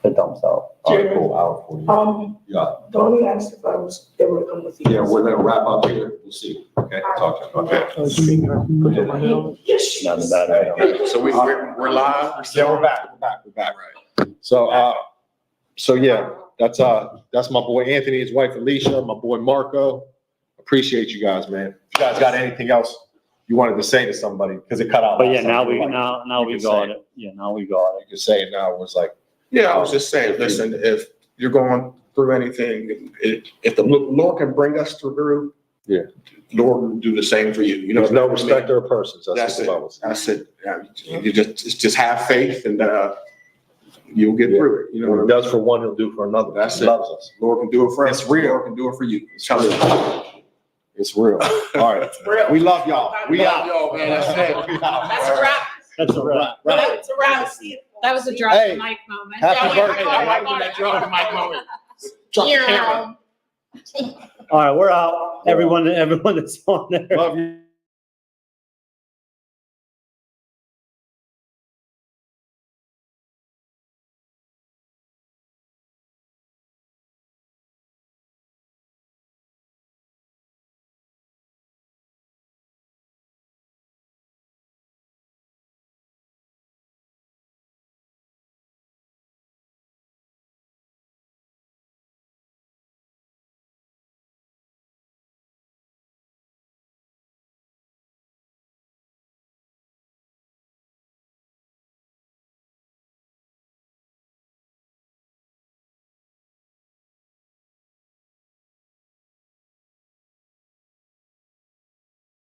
it dumps out. All right, cool. Hour 40. Yeah. Donnie asked if I was able to come with you. Yeah, we're gonna wrap up here. We'll see. Okay, talk to you. Okay. Yes. Not a bad idea. So we're live? Yeah, we're back. We're back. Right. So yeah, that's my boy Anthony, his wife Alicia, my boy Marco. Appreciate you guys, man. If you guys got anything else you wanted to say to somebody, because it cut out. But yeah, last time. now You're we, like, now you we can got say it. Yeah, now we got You can say it now. It was like, Yeah, I was just saying, listen, if you're going through anything, if the Lord can bring us through. Yeah. Lord will do the same for you. You know, there's no respecter of persons. That's That's it. what the Bible says. That's it. You just have faith and, you'll get through it. You What know, he does for one, he'll do for another. That's He it. loves us. Lord can do it for us. It's real. Lord can do it for you. Tell you. It's real. All right. We love y'all. We out. Yo, man, that's it. We out. That's a wrap. That's a wrap. It's a wrap. That was a drop Hey, the mic moment. happy Yeah, birthday. I like when that drop the mic moment. Drop the Yeah. camera. All right, we're out. Everyone that's on there. Love you.